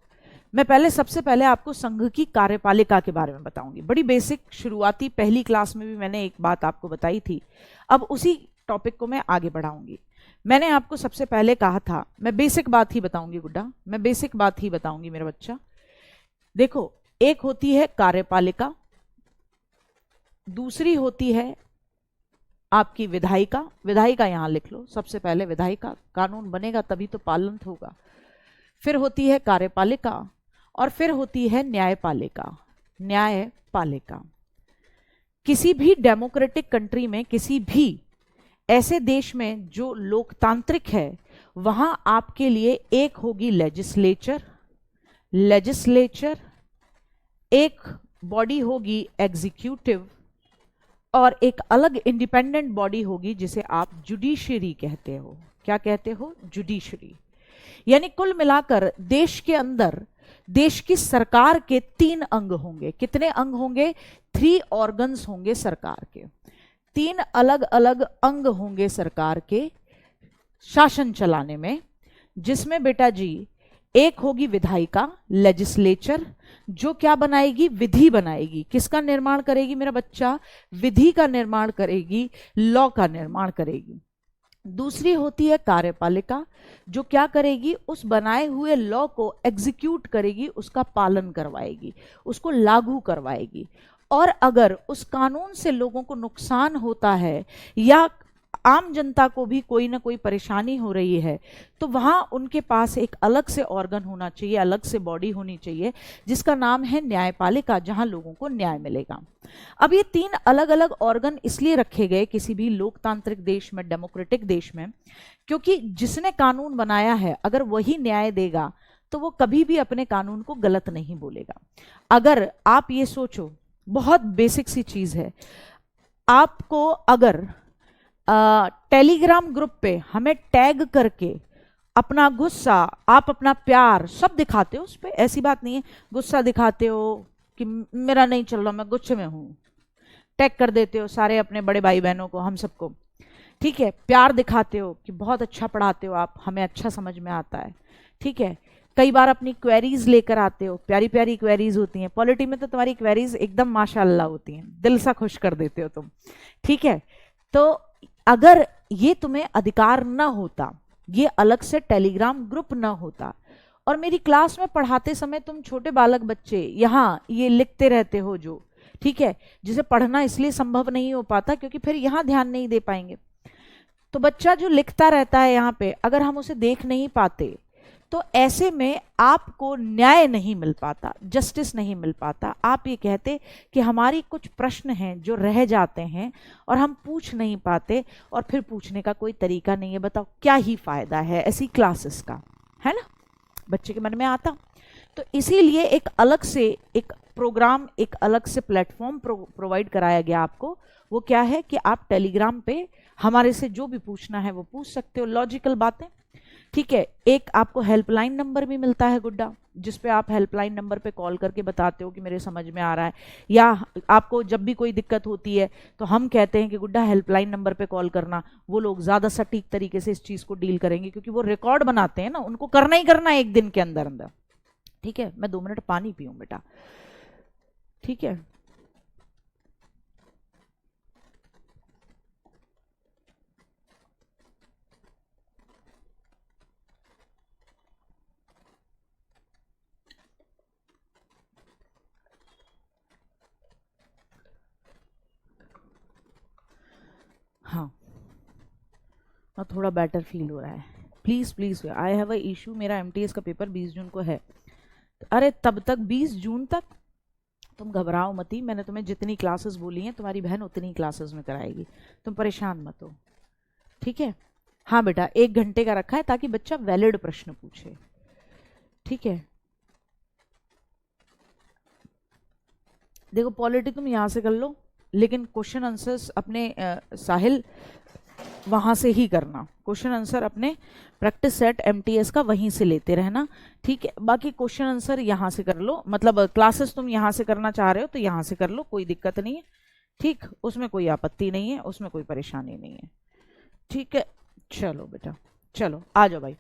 मैं सबसे पहले आपको संघ की कार्यपालिका के बारे में बताऊंगी। बड़ी बेसिक, शुरुआती पहली क्लास में भी मैंने एक बात आपको बताई थी, अब उसी टॉपिक को मैं आगे बढ़ाऊंगी। मैंने आपको सबसे पहले कहा था, मैं बेसिक बात ही बताऊंगी गुड्डा, मैं बेसिक बात ही बताऊंगी मेरा बच्चा। देखो, एक होती है कार्यपालिका, दूसरी होती है आपकी विधायिका। विधायिका यहां लिख लो सबसे पहले, विधायिका, कानून बनेगा तभी तो पालन होगा। फिर होती है कार्यपालिका और फिर होती है न्यायपालिका। न्यायपालिका किसी भी डेमोक्रेटिक कंट्री में, किसी भी ऐसे देश में जो लोकतांत्रिक है, वहां आपके लिए एक होगी लेजिस्लेचर, एक बॉडी होगी एग्जीक्यूटिव, और एक अलग इंडिपेंडेंट बॉडी होगी जिसे आप जुडिशरी कहते हो। क्या कहते हो? जुडिशरी। यानी कुल मिलाकर देश के अंदर, देश की सरकार के 3 अंग होंगे। कितने अंग होंगे? 3 ऑर्गन्स होंगे सरकार के, 3 अलग अलग अंग होंगे सरकार के शासन चलाने में, जिसमें बेटा जी एक होगी विधायिका, लेजिस्लेचर, जो क्या बनाएगी? विधि बनाएगी। किसका निर्माण करेगी मेरा बच्चा? विधि का निर्माण करेगी, लॉ का निर्माण करेगी। दूसरी होती है कार्यपालिका, जो क्या करेगी? उस बनाए हुए लॉ को एग्जीक्यूट करेगी, उसका पालन करवाएगी, उसको लागू करवाएगी। और अगर उस कानून से लोगों को नुकसान होता है या आम जनता को भी कोई ना कोई परेशानी हो रही है तो वहाँ उनके पास एक अलग से ऑर्गन होना चाहिए, अलग से बॉडी होनी चाहिए जिसका नाम है न्यायपालिका, जहाँ लोगों को न्याय मिलेगा। अब ये 3 अलग अलग ऑर्गन इसलिए रखे गए किसी भी लोकतांत्रिक देश में, डेमोक्रेटिक देश में, क्योंकि जिसने कानून बनाया है अगर वही न्याय देगा तो वो कभी भी अपने कानून को गलत नहीं बोलेगा। अगर आप ये सोचो, बहुत बेसिक सी चीज है, आपको अगर टेलीग्राम ग्रुप पे हमें टैग करके अपना गुस्सा, आप अपना प्यार सब दिखाते हो उस पर, ऐसी बात नहीं है, गुस्सा दिखाते हो कि मेरा नहीं चल रहा, मैं गुस्से में हूं, टैग कर देते हो सारे अपने बड़े भाई बहनों को, हम सबको, ठीक है, प्यार दिखाते हो कि बहुत अच्छा पढ़ाते हो आप, हमें अच्छा समझ में आता है, ठीक है, कई बार अपनी क्वेरीज लेकर आते हो, प्यारी प्यारी क्वेरीज होती हैं, पॉलिटी में तो तुम्हारी क्वेरीज एकदम माशाअल्लाह होती हैं, दिल सा खुश कर देते हो तुम, ठीक है। तो अगर ये तुम्हें अधिकार ना होता, ये अलग से टेलीग्राम ग्रुप ना होता, और मेरी क्लास में पढ़ाते समय तुम छोटे बालक बच्चे यहाँ ये लिखते रहते हो जो, ठीक है, जिसे पढ़ना इसलिए संभव नहीं हो पाता क्योंकि फिर यहाँ ध्यान नहीं दे पाएंगे, तो बच्चा जो लिखता रहता है यहाँ पे, अगर हम उसे देख नहीं पाते तो ऐसे में आपको न्याय नहीं मिल पाता, जस्टिस नहीं मिल पाता। आप ये कहते कि हमारी कुछ प्रश्न हैं जो रह जाते हैं और हम पूछ नहीं पाते, और फिर पूछने का कोई तरीका नहीं है, बताओ क्या ही फायदा है ऐसी क्लासेस का, है ना, बच्चे के मन में आता। तो इसीलिए एक अलग से एक प्रोग्राम, एक अलग से प्लेटफॉर्म प्रोवाइड कराया गया आपको। वो क्या है कि आप टेलीग्राम पे हमारे से जो भी पूछना है वो पूछ सकते हो, लॉजिकल बातें, ठीक है। एक आपको हेल्पलाइन नंबर भी मिलता है गुड्डा, जिसपे आप हेल्पलाइन नंबर पे कॉल करके बताते हो कि मेरे समझ में आ रहा है, या आपको जब भी कोई दिक्कत होती है तो हम कहते हैं कि गुड्डा हेल्पलाइन नंबर पे कॉल करना, वो लोग ज़्यादा सटीक तरीके से इस चीज़ को डील करेंगे, क्योंकि वो रिकॉर्ड बनाते हैं ना, उनको करना ही करना है 1 दिन के अंदर अंदर, ठीक है। मैं 2 मिनट पानी पीऊँ बेटा, ठीक है। हाँ, और थोड़ा बेटर फील हो रहा है, please please, I have a issue, मेरा एमटीएस का पेपर 20 जून को है। अरे तब तक 20 जून तक तुम घबराओ मती, मैंने तुम्हें जितनी क्लासेस बोली हैं तुम्हारी बहन उतनी क्लासेस में कराएगी, तुम परेशान मत हो, ठीक है। हाँ बेटा, 1 घंटे का रखा है ताकि बच्चा वैलिड प्रश्न पूछे, ठीक है। देखो पॉलिटी तुम यहाँ से कर लो, लेकिन क्वेश्चन आंसर्स अपने साहिल वहाँ से ही करना, क्वेश्चन आंसर अपने प्रैक्टिस सेट एमटीएस का वहीं से लेते रहना, ठीक है। बाकी क्वेश्चन आंसर यहाँ से कर लो, मतलब क्लासेस तुम यहाँ से करना चाह रहे हो तो यहाँ से कर लो, कोई दिक्कत नहीं है, ठीक, उसमें कोई आपत्ति नहीं है, उसमें कोई परेशानी नहीं है, ठीक है। चलो बेटा, चलो आ जाओ भाई।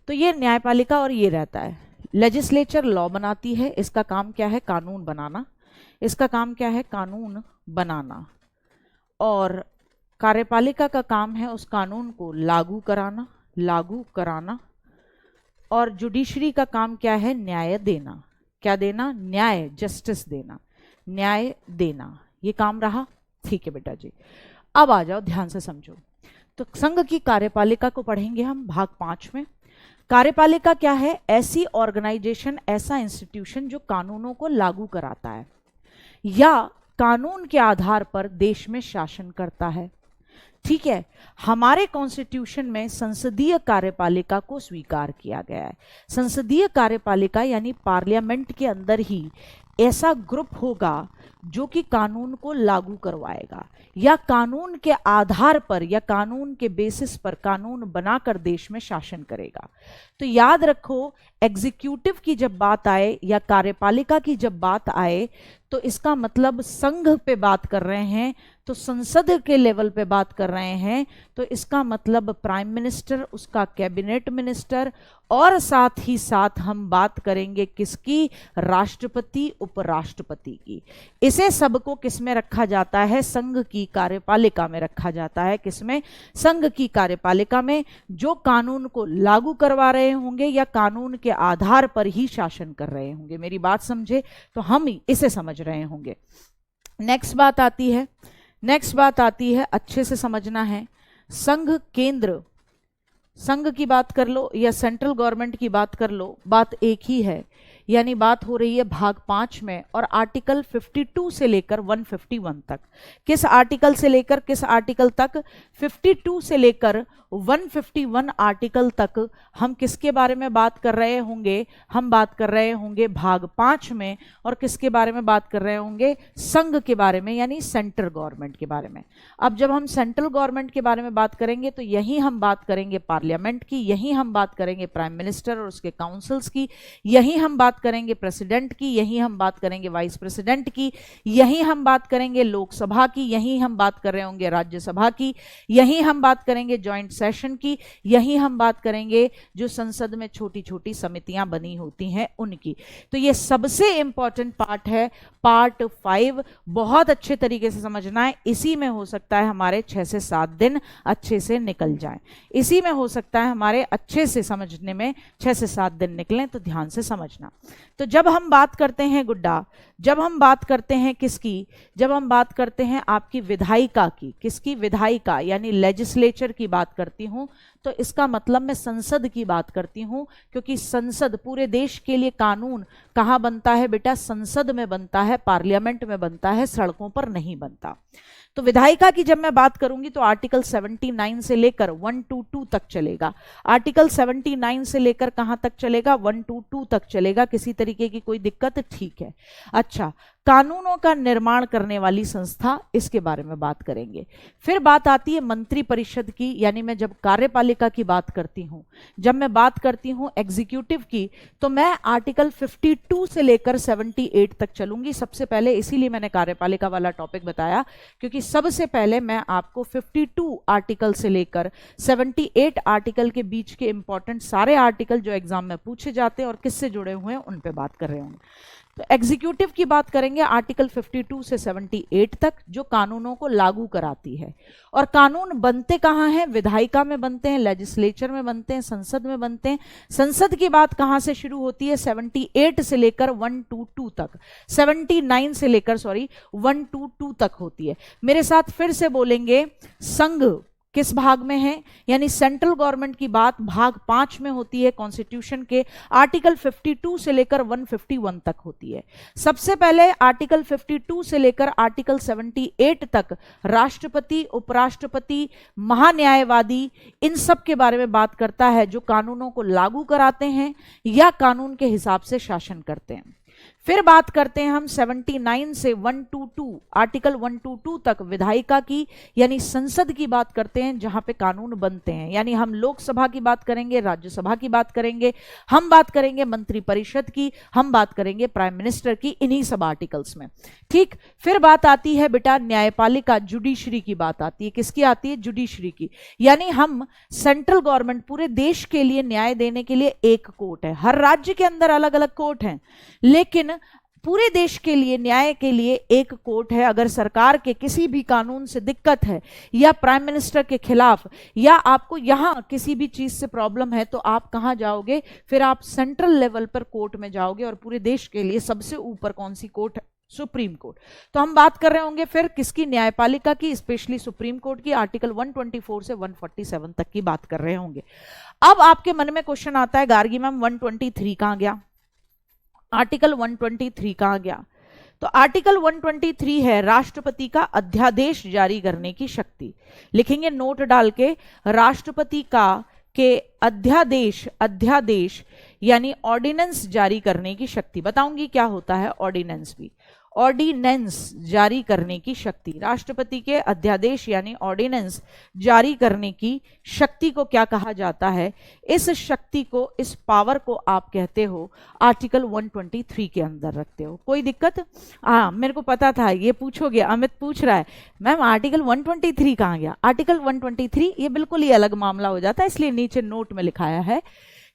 तो ये न्यायपालिका और ये रहता है, लेजिस्लेचर लॉ बनाती है, इसका काम क्या है, कानून बनाना, इसका काम क्या है, कानून बनाना, और कार्यपालिका का काम है उस कानून को लागू कराना, और जुडिशरी का काम क्या है, न्याय देना, क्या देना, न्याय, जस्टिस देना, न्याय देना, ये काम रहा, ठीक है बेटा जी। अब आ जाओ, ध्यान से समझो। तो संघ की कार्यपालिका को पढ़ेंगे हम भाग 5 में। कार्यपालिका क्या है, ऐसी ऑर्गेनाइजेशन, ऐसा इंस्टीट्यूशन जो कानूनों को लागू कराता है या कानून के आधार पर देश में शासन करता है, ठीक है। हमारे कॉन्स्टिट्यूशन में संसदीय कार्यपालिका को स्वीकार किया गया है। संसदीय कार्यपालिका यानी पार्लियामेंट के अंदर ही ऐसा ग्रुप होगा जो कि कानून को लागू करवाएगा या कानून के आधार पर या कानून के बेसिस पर कानून बनाकर देश में शासन करेगा। तो याद रखो, एग्जीक्यूटिव की जब बात आए या कार्यपालिका की जब बात आए तो इसका मतलब संघ पे बात कर रहे हैं, तो संसद के लेवल पे बात कर रहे हैं, तो इसका मतलब प्राइम मिनिस्टर, उसका कैबिनेट मिनिस्टर, और साथ ही साथ हम बात करेंगे किसकी, राष्ट्रपति, उपराष्ट्रपति की। इसे सबको किस में रखा जाता है, संघ की कार्यपालिका में रखा जाता है। किसमें, संघ की कार्यपालिका में, जो कानून को लागू करवा रहे होंगे या कानून के आधार पर ही शासन कर रहे होंगे। मेरी बात समझे तो हम इसे समझ रहे होंगे। नेक्स्ट बात आती है, अच्छे से समझना है, संघ केंद्र, संघ की बात कर लो या सेंट्रल गवर्नमेंट की बात कर लो, बात एक ही है। यानी बात हो रही है भाग 5 में और आर्टिकल 52 से लेकर 151 तक। किस आर्टिकल से लेकर किस आर्टिकल तक? 52 से लेकर 151 आर्टिकल तक हम किसके बारे में बात कर रहे होंगे? हम बात कर रहे होंगे भाग 5 में। और किसके बारे में बात कर रहे होंगे? संघ के बारे में, यानी सेंट्रल गवर्नमेंट के बारे में। अब जब हम सेंट्रल गवर्नमेंट के बारे में बात करेंगे तो यही हम बात करेंगे पार्लियामेंट की, यही हम बात करेंगे प्राइम मिनिस्टर और उसके काउंसिल्स की, यही हम बात करेंगे प्रेसिडेंट की, यही हम बात करेंगे वाइस प्रेसिडेंट की, यही हम बात करेंगे लोकसभा की, यही हम बात कर रहे होंगे राज्यसभा की, यही हम बात करेंगे जॉइंट सेशन की, यही हम बात करेंगे जो संसद में छोटी छोटी समितियां बनी होती हैं उनकी। तो ये सबसे इंपॉर्टेंट पार्ट है, पार्ट 5। बहुत अच्छे तरीके से समझना है। इसी में हो सकता है हमारे 6 से 7 दिन अच्छे से निकल जाएं, इसी में हो सकता है हमारे अच्छे से समझने में 6 से 7 दिन निकलें, तो ध्यान से समझना। तो जब हम बात करते हैं गुड्डा, जब हम बात करते हैं किसकी? जब हम बात करते हैं आपकी विधायिका की। किसकी? विधायिका, यानी लेजिस्लेचर की बात करती हूं, तो इसका मतलब मैं संसद की बात करती हूं, क्योंकि संसद पूरे देश के लिए कानून कहां बनता है बेटा? संसद में बनता है, पार्लियामेंट में बनता है, सड़कों पर नहीं बनता। तो विधायिका की जब मैं बात करूंगी तो आर्टिकल 79 से लेकर 122 तक चलेगा। आर्टिकल 79 से लेकर कहां तक चलेगा? 122 तक चलेगा। किसी तरीके की कोई दिक्कत? ठीक है। अच्छा, कानूनों का निर्माण करने वाली संस्था, इसके बारे में बात करेंगे। फिर बात आती है मंत्री परिषद की, यानी मैं जब कार्यपालिका की बात करती हूं, जब मैं बात करती हूं एग्जीक्यूटिव की, तो मैं आर्टिकल 52 से लेकर 78 तक चलूंगी सबसे पहले। इसीलिए मैंने कार्यपालिका वाला टॉपिक बताया, क्योंकि सबसे पहले मैं आपको 52 आर्टिकल से लेकर 78 आर्टिकल के बीच के इंपॉर्टेंट सारे आर्टिकल जो एग्जाम में पूछे जाते हैं और किससे जुड़े हुए हैं उन पे बात कर रहे होंगे। तो एग्जीक्यूटिव की बात करेंगे आर्टिकल 52 से 78 तक, जो कानूनों को लागू कराती है। और कानून बनते कहाँ हैं? विधायिका में बनते हैं, लेजिस्लेचर में बनते हैं, संसद में बनते हैं। संसद की बात कहाँ से शुरू होती है? 78 से लेकर 122 तक, 79 से लेकर 122 तक होती है। मेरे साथ फिर से बोलेंगे, संघ किस भाग में है? यानी सेंट्रल गवर्नमेंट की बात भाग 5 में होती है, कॉन्स्टिट्यूशन के आर्टिकल 52 से लेकर 151 तक होती है। सबसे पहले आर्टिकल 52 से लेकर आर्टिकल 78 तक राष्ट्रपति, उपराष्ट्रपति, महान्यायवादी, इन सब के बारे में बात करता है, जो कानूनों को लागू कराते हैं या कानून के हिसाब से शासन करते हैं। फिर बात करते हैं हम 79 से 122 आर्टिकल 122 तक विधायिका की, यानी संसद की बात करते हैं, जहां पे कानून बनते हैं। यानी हम लोकसभा की बात करेंगे, राज्यसभा की बात करेंगे, हम बात करेंगे मंत्री परिषद की, हम बात करेंगे प्राइम मिनिस्टर की, इन्हीं सब आर्टिकल्स में। ठीक। फिर बात आती है बेटा न्यायपालिका, जुडिशरी की बात आती है। किसकी आती है? जुडिशरी की। यानी हम सेंट्रल गवर्नमेंट पूरे देश के लिए न्याय देने के लिए एक कोर्ट है। हर राज्य के अंदर अलग अलग कोर्ट हैं, लेकिन पूरे देश के लिए न्याय के लिए एक कोर्ट है। अगर सरकार के किसी भी कानून से दिक्कत है या प्राइम मिनिस्टर के खिलाफ या आपको यहां किसी भी चीज से प्रॉब्लम है, तो आप कहां जाओगे? फिर आप सेंट्रल लेवल पर कोर्ट में जाओगे। और पूरे देश के लिए सबसे ऊपर कौन सी कोर्ट है? Supreme court. तो हम बात कर रहे होंगे फिर किसकी? न्यायपालिका की, स्पेशली सुप्रीम कोर्ट की। आर्टिकल 124 से 147 तक की बात कर रहे होंगे। अब आपके मन में क्वेश्चन आता है, गार्गी मैम 123 कहां गया? आर्टिकल 123 कहां गया? तो आर्टिकल 123 है राष्ट्रपति का अध्यादेश जारी करने की शक्ति। लिखेंगे नोट डाल के, राष्ट्रपति का के अध्यादेश यानी ऑर्डिनेंस जारी करने की शक्ति। बताऊंगी क्या होता है ऑर्डिनेंस भी। ऑर्डिनेंस जारी करने की शक्ति, राष्ट्रपति के अध्यादेश यानी ऑर्डिनेंस जारी करने की शक्ति को क्या कहा जाता है? इस शक्ति को, इस पावर को आप कहते हो आर्टिकल 123 के अंदर रखते हो। कोई दिक्कत? हाँ, मेरे को पता था ये पूछोगे। अमित पूछ रहा है मैम आर्टिकल 123 कहाँ गया? आर्टिकल 123 ये बिल्कुल ही अलग मामला हो जाता है, इसलिए नीचे नोट में लिखाया है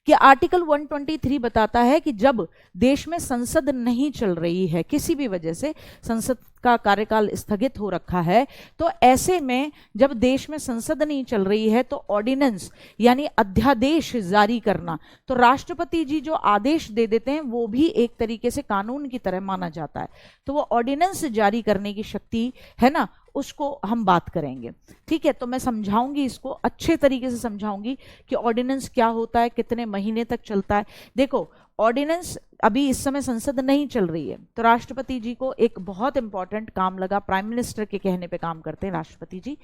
कि आर्टिकल 123 बताता है कि जब देश में संसद नहीं चल रही है, किसी भी वजह से संसद का कार्यकाल स्थगित हो रखा है, तो ऐसे में जब देश में संसद नहीं चल रही है तो ऑर्डिनेंस यानी अध्यादेश जारी करना, तो राष्ट्रपति जी जो आदेश दे देते हैं वो भी एक तरीके से कानून की तरह माना जाता है। तो वो ऑर्डिनेंस जारी करने की शक्ति है ना, उसको हम बात करेंगे। ठीक है, तो मैं समझाऊंगी, इसको अच्छे तरीके से समझाऊंगी कि ऑर्डिनेंस क्या होता है, कितने महीने तक चलता है। देखो, ऑर्डिनेंस अभी इस समय संसद नहीं चल रही है, तो राष्ट्रपति जी को एक बहुत इंपॉर्टेंट काम लगा, प्राइम मिनिस्टर के कहने पे काम करते हैं राष्ट्रपति जी।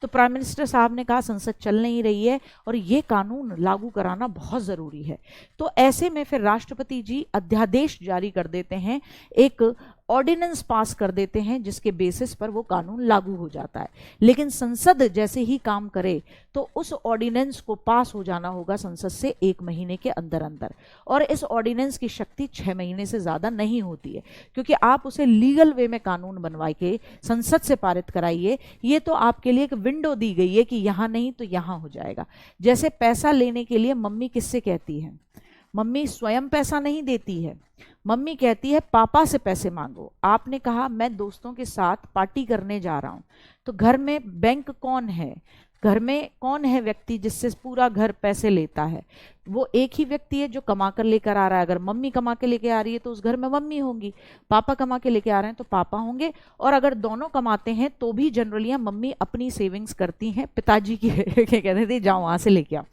तो प्राइम मिनिस्टर साहब ने कहा संसद चल नहीं रही है और ये कानून लागू कराना बहुत ज़रूरी है। तो ऐसे में फिर राष्ट्रपति जी अध्यादेश जारी कर देते हैं, एक ऑर्डिनेंस पास कर देते हैं जिसके बेसिस पर वो कानून लागू हो जाता है। लेकिन संसद जैसे ही काम करे तो उस ऑर्डिनेंस को पास हो जाना होगा संसद से 1 महीने के अंदर अंदर, और इस ऑर्डिनेंस की शक्ति 6 महीने से ज़्यादा नहीं होती है, क्योंकि आप उसे लीगल वे में कानून बनवा के संसद से पारित कराइए। ये तो आपके लिए एक विंडो दी गई है कि यहाँ नहीं तो यहाँ हो जाएगा। जैसे पैसा लेने के लिए मम्मी किससे कहती है? मम्मी स्वयं पैसा नहीं देती है, मम्मी कहती है पापा से पैसे मांगो। आपने कहा मैं दोस्तों के साथ पार्टी करने जा रहा हूँ, तो घर में बैंक कौन है, घर में कौन है व्यक्ति जिससे पूरा घर पैसे लेता है? वो एक ही व्यक्ति है जो कमा कर लेकर आ रहा है। अगर मम्मी कमा के लेके आ रही है तो उस घर में मम्मी होंगी, पापा कमा के लेके आ रहे हैं तो पापा होंगे, और अगर दोनों कमाते हैं तो भी जनरली मम्मी अपनी सेविंग्स करती हैं, पिताजी की कहते थे जाओ वहां से लेके आओ।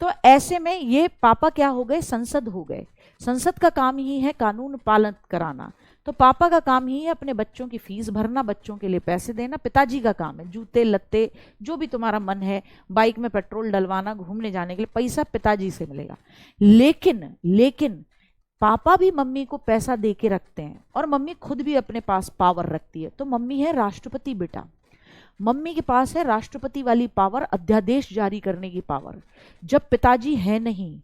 तो ऐसे में ये पापा क्या हो गए? संसद हो गए। संसद का काम ही है कानून पालन कराना, तो पापा का काम ही है अपने बच्चों की फीस भरना, बच्चों के लिए पैसे देना। पिताजी का काम है जूते लत्ते जो भी तुम्हारा मन है, बाइक में पेट्रोल डलवाना, घूमने जाने के लिए पैसा पिताजी से मिलेगा। लेकिन पापा भी मम्मी को पैसा दे के रखते हैं, और मम्मी खुद भी अपने पास पावर रखती है। तो मम्मी है राष्ट्रपति बेटा, मम्मी के पास है राष्ट्रपति वाली पावर, अध्यादेश जारी करने की पावर। जब पिताजी है नहीं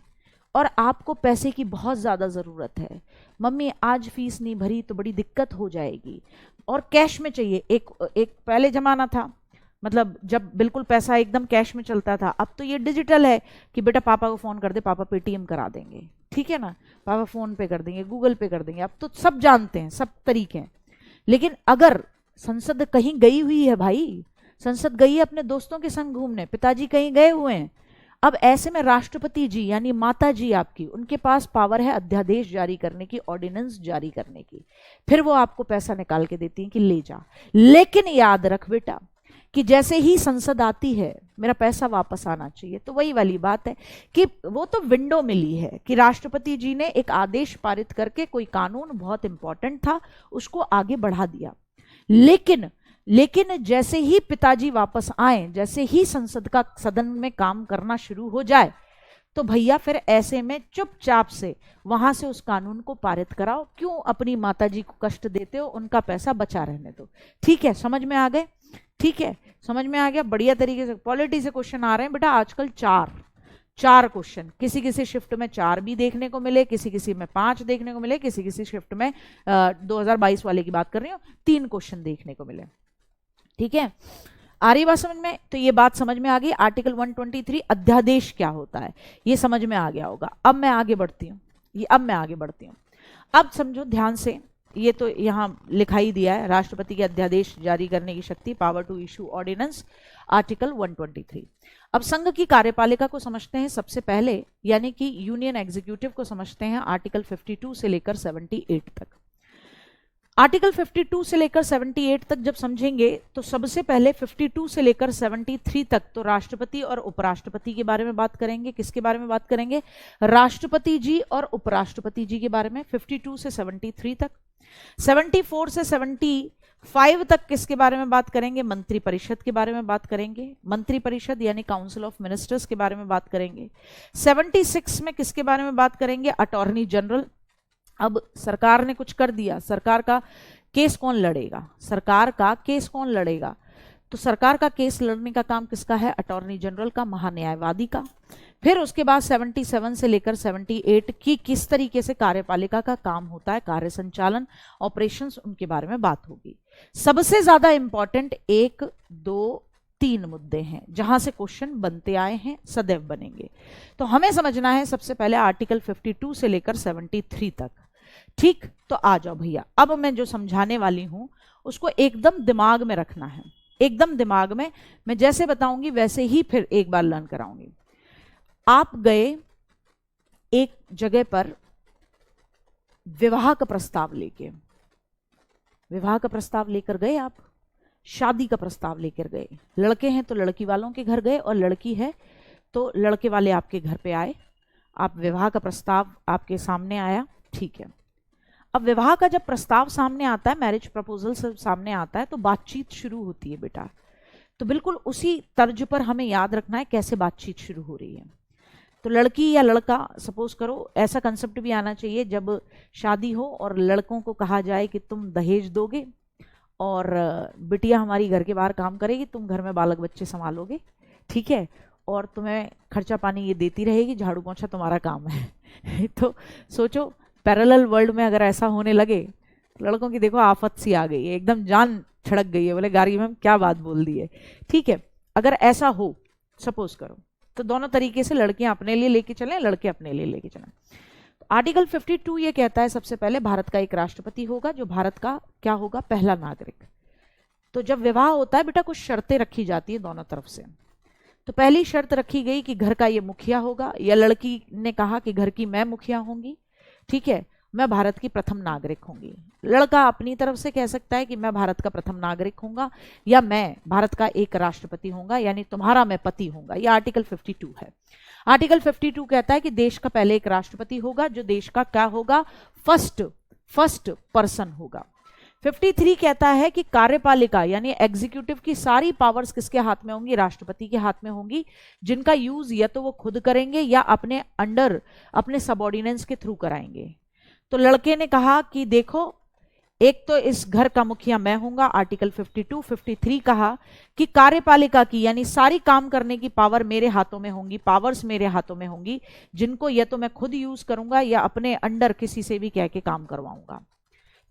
और आपको पैसे की बहुत ज़्यादा ज़रूरत है, मम्मी आज फीस नहीं भरी तो बड़ी दिक्कत हो जाएगी और कैश में चाहिए। एक पहले ज़माना था, मतलब जब बिल्कुल पैसा एकदम कैश में चलता था। अब तो ये डिजिटल है कि बेटा पापा को फ़ोन कर दे, पापा पेटीएम करा देंगे, ठीक है ना, पापा फ़ोन पे कर देंगे, गूगल पे कर देंगे। अब तो सब जानते हैं, सब तरीके हैं। लेकिन अगर संसद कहीं गई हुई है भाई, संसद गई है अपने दोस्तों के संग घूमने, पिताजी कहीं गए हुए हैं, अब ऐसे में राष्ट्रपति जी यानी माता जी आपकी, उनके पास पावर है अध्यादेश जारी करने की, ऑर्डिनेंस जारी करने की। फिर वो आपको पैसा निकाल के देती हैं कि ले जा। लेकिन याद रख बेटा कि जैसे ही संसद आती है मेरा पैसा वापस आना चाहिए। तो वही वाली बात है कि वो तो विंडो मिली है कि राष्ट्रपति जी ने एक आदेश पारित करके कोई कानून बहुत इंपॉर्टेंट था उसको आगे बढ़ा दिया। लेकिन जैसे ही पिताजी वापस आए, जैसे ही संसद का सदन में काम करना शुरू हो जाए, तो भैया फिर ऐसे में चुपचाप से वहां से उस कानून को पारित कराओ। क्यों अपनी माताजी को कष्ट देते हो, उनका पैसा बचा रहने दो। ठीक है, समझ में आ गए? ठीक है, समझ में आ गया? बढ़िया तरीके से। पॉलिटी से क्वेश्चन आ रहे हैं बेटा आजकल, चार क्वेश्चन, किसी शिफ्ट में 4 भी देखने को मिले, किसी में 5 देखने को मिले, किसी शिफ्ट में 2022 वाले की बात कर रही हूँ 3 क्वेश्चन देखने को मिले। ठीक है, आ रही बात समझ में? तो ये बात समझ में आ गई। आर्टिकल 123 अध्यादेश क्या होता है ये समझ में आ गया होगा। अब मैं आगे बढ़ती हूँ। अब समझो ध्यान से, ये तो यहाँ लिखा ही दिया है, राष्ट्रपति के अध्यादेश जारी करने की शक्ति, power to issue ordinance, article 123। अब संघ की कार्यपालिका को समझते हैं सबसे पहले, यानी कि यूनियन एग्जीक्यूटिव को समझते हैं आर्टिकल 52 से लेकर 78 तक। आर्टिकल 52 से लेकर 78 तक जब समझेंगे तो सबसे पहले 52 से लेकर 73 तक तो राष्ट्रपति और उपराष्ट्रपति के बारे में बात करेंगे। किसके बारे में बात करेंगे? राष्ट्रपति जी और उपराष्ट्रपति जी के बारे में, 52 से 73 तक। 74 से 75 तक किसके बारे में बात करेंगे? मंत्रिपरिषद के बारे में बात करेंगे। मंत्रिपरिषद यानी काउंसिल ऑफ मिनिस्टर्स के बारे में बात करेंगे। 76 में किसके बारे में बात करेंगे? Attorney general. अब सरकार ने कुछ कर दिया, सरकार का केस कौन लड़ेगा? तो सरकार का केस लड़ने का काम किसका है? अटॉर्नी जनरल का, महान्यायवादी का। फिर उसके बाद 77 से लेकर 78 की किस तरीके से कार्यपालिका का काम होता है, कार्य संचालन, ऑपरेशंस, उनके बारे में बात होगी। सबसे ज्यादा इंपॉर्टेंट 1, 2, 3 मुद्दे हैं जहां से क्वेश्चन बनते आए हैं, सदैव बनेंगे। तो हमें समझना है सबसे पहले आर्टिकल 52 से लेकर 73 तक। ठीक, तो आ जाओ भैया। अब मैं जो समझाने वाली हूं उसको एकदम दिमाग में रखना है, एकदम दिमाग में। मैं जैसे बताऊंगी वैसे ही फिर एक बार लर्न कराऊंगी। आप गए एक जगह पर विवाह का प्रस्ताव लेके, विवाह का प्रस्ताव लेकर गए, आप शादी का प्रस्ताव लेकर गए। लड़के हैं तो लड़की वालों के घर गए, और लड़की है तो लड़के वाले आपके घर पे आए। आप विवाह का प्रस्ताव आपके सामने आया, ठीक है। अब विवाह का जब प्रस्ताव सामने आता है, मैरिज प्रपोजल सब सामने आता है, तो बातचीत शुरू होती है बेटा। तो बिल्कुल उसी तर्ज पर हमें याद रखना है कैसे बातचीत शुरू हो रही है। तो लड़की या लड़का, सपोज करो, ऐसा कंसेप्ट भी आना चाहिए जब शादी हो और लड़कों को कहा जाए कि तुम दहेज दोगे और बिटिया हमारी घर के बाहर काम करेगी, तुम घर में बालक बच्चे संभालोगे, ठीक है, और तुम्हें खर्चा पानी ये देती रहेगी, झाड़ू पोंछा तुम्हारा काम है। तो सोचो पैरेलल वर्ल्ड में अगर ऐसा होने लगे, लड़कों की देखो आफत सी आ गई है, एकदम जान छड़क गई है, बोले गाड़ी में क्या बात बोल दी है, ठीक है। अगर ऐसा हो सपोज करो, तो दोनों तरीके से लड़कियां अपने लिए लेके चलें, लड़के अपने लिए लेके चलें। आर्टिकल 52 ये कहता है सबसे पहले भारत का एक राष्ट्रपति होगा जो भारत का क्या होगा, पहला नागरिक। तो जब विवाह होता है बेटा कुछ शर्तें रखी जाती है दोनों तरफ से। तो पहली शर्त रखी गई कि घर का ये मुखिया होगा, या लड़की ने कहा कि घर की मैं मुखिया होंगी, ठीक है, मैं भारत की प्रथम नागरिक होंगी। लड़का अपनी तरफ से कह सकता है कि मैं भारत का प्रथम नागरिक होऊंगा, या मैं भारत का एक राष्ट्रपति होऊंगा, यानी तुम्हारा मैं पति होऊंगा। यह आर्टिकल 52 है। आर्टिकल 52 कहता है कि देश का पहले एक राष्ट्रपति होगा जो देश का क्या होगा, फर्स्ट पर्सन होगा। 53 कहता है कि कार्यपालिका यानी एग्जीक्यूटिव की सारी पावर्स किसके हाथ में होंगी, राष्ट्रपति के हाथ में होंगी, जिनका यूज या तो वो खुद करेंगे या अपने अंडर अपने सबऑर्डिनेट्स के थ्रू कराएंगे। तो लड़के ने कहा कि देखो, एक तो इस घर का मुखिया मैं हूंगा, आर्टिकल 52। 53 कहा कि कार्यपालिका की यानी सारी काम करने की पावर मेरे हाथों में होंगी, पावर्स मेरे हाथों में होंगी, जिनको या तो मैं खुद यूज करूंगा या अपने अंडर किसी से भी कह के काम करवाऊंगा,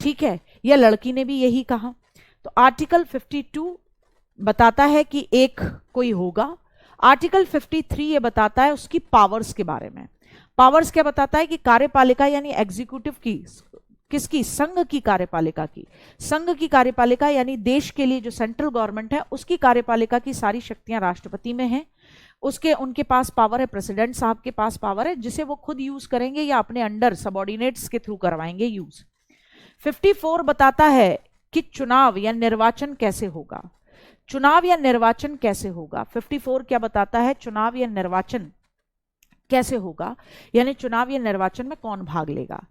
ठीक है। या लड़की ने भी यही कहा। तो आर्टिकल 52 बताता है कि एक कोई होगा। आर्टिकल 53 ये बताता है उसकी पावर्स के बारे में। पावर्स क्या बताता है कि कार्यपालिका यानी एग्जीक्यूटिव की, किसकी, संघ की कार्यपालिका की, संघ की कार्यपालिका यानी देश के लिए जो सेंट्रल गवर्नमेंट है उसकी कार्यपालिका की सारी शक्तियां राष्ट्रपति में हैं। उसके उनके पास पावर है, प्रेसिडेंट साहब के पास पावर है, जिसे वो खुद यूज करेंगे या अपने अंडर सबऑर्डिनेट्स के थ्रू करवाएंगे यूज। 54 बताता है कि चुनाव या निर्वाचन कैसे होगा। चुनाव या निर्वाचन कैसे होगा, 54 क्या बताता है, चुनाव या निर्वाचन कैसे होगा, यानी चुनाव या निर्वाचन में कौन भाग लेगा।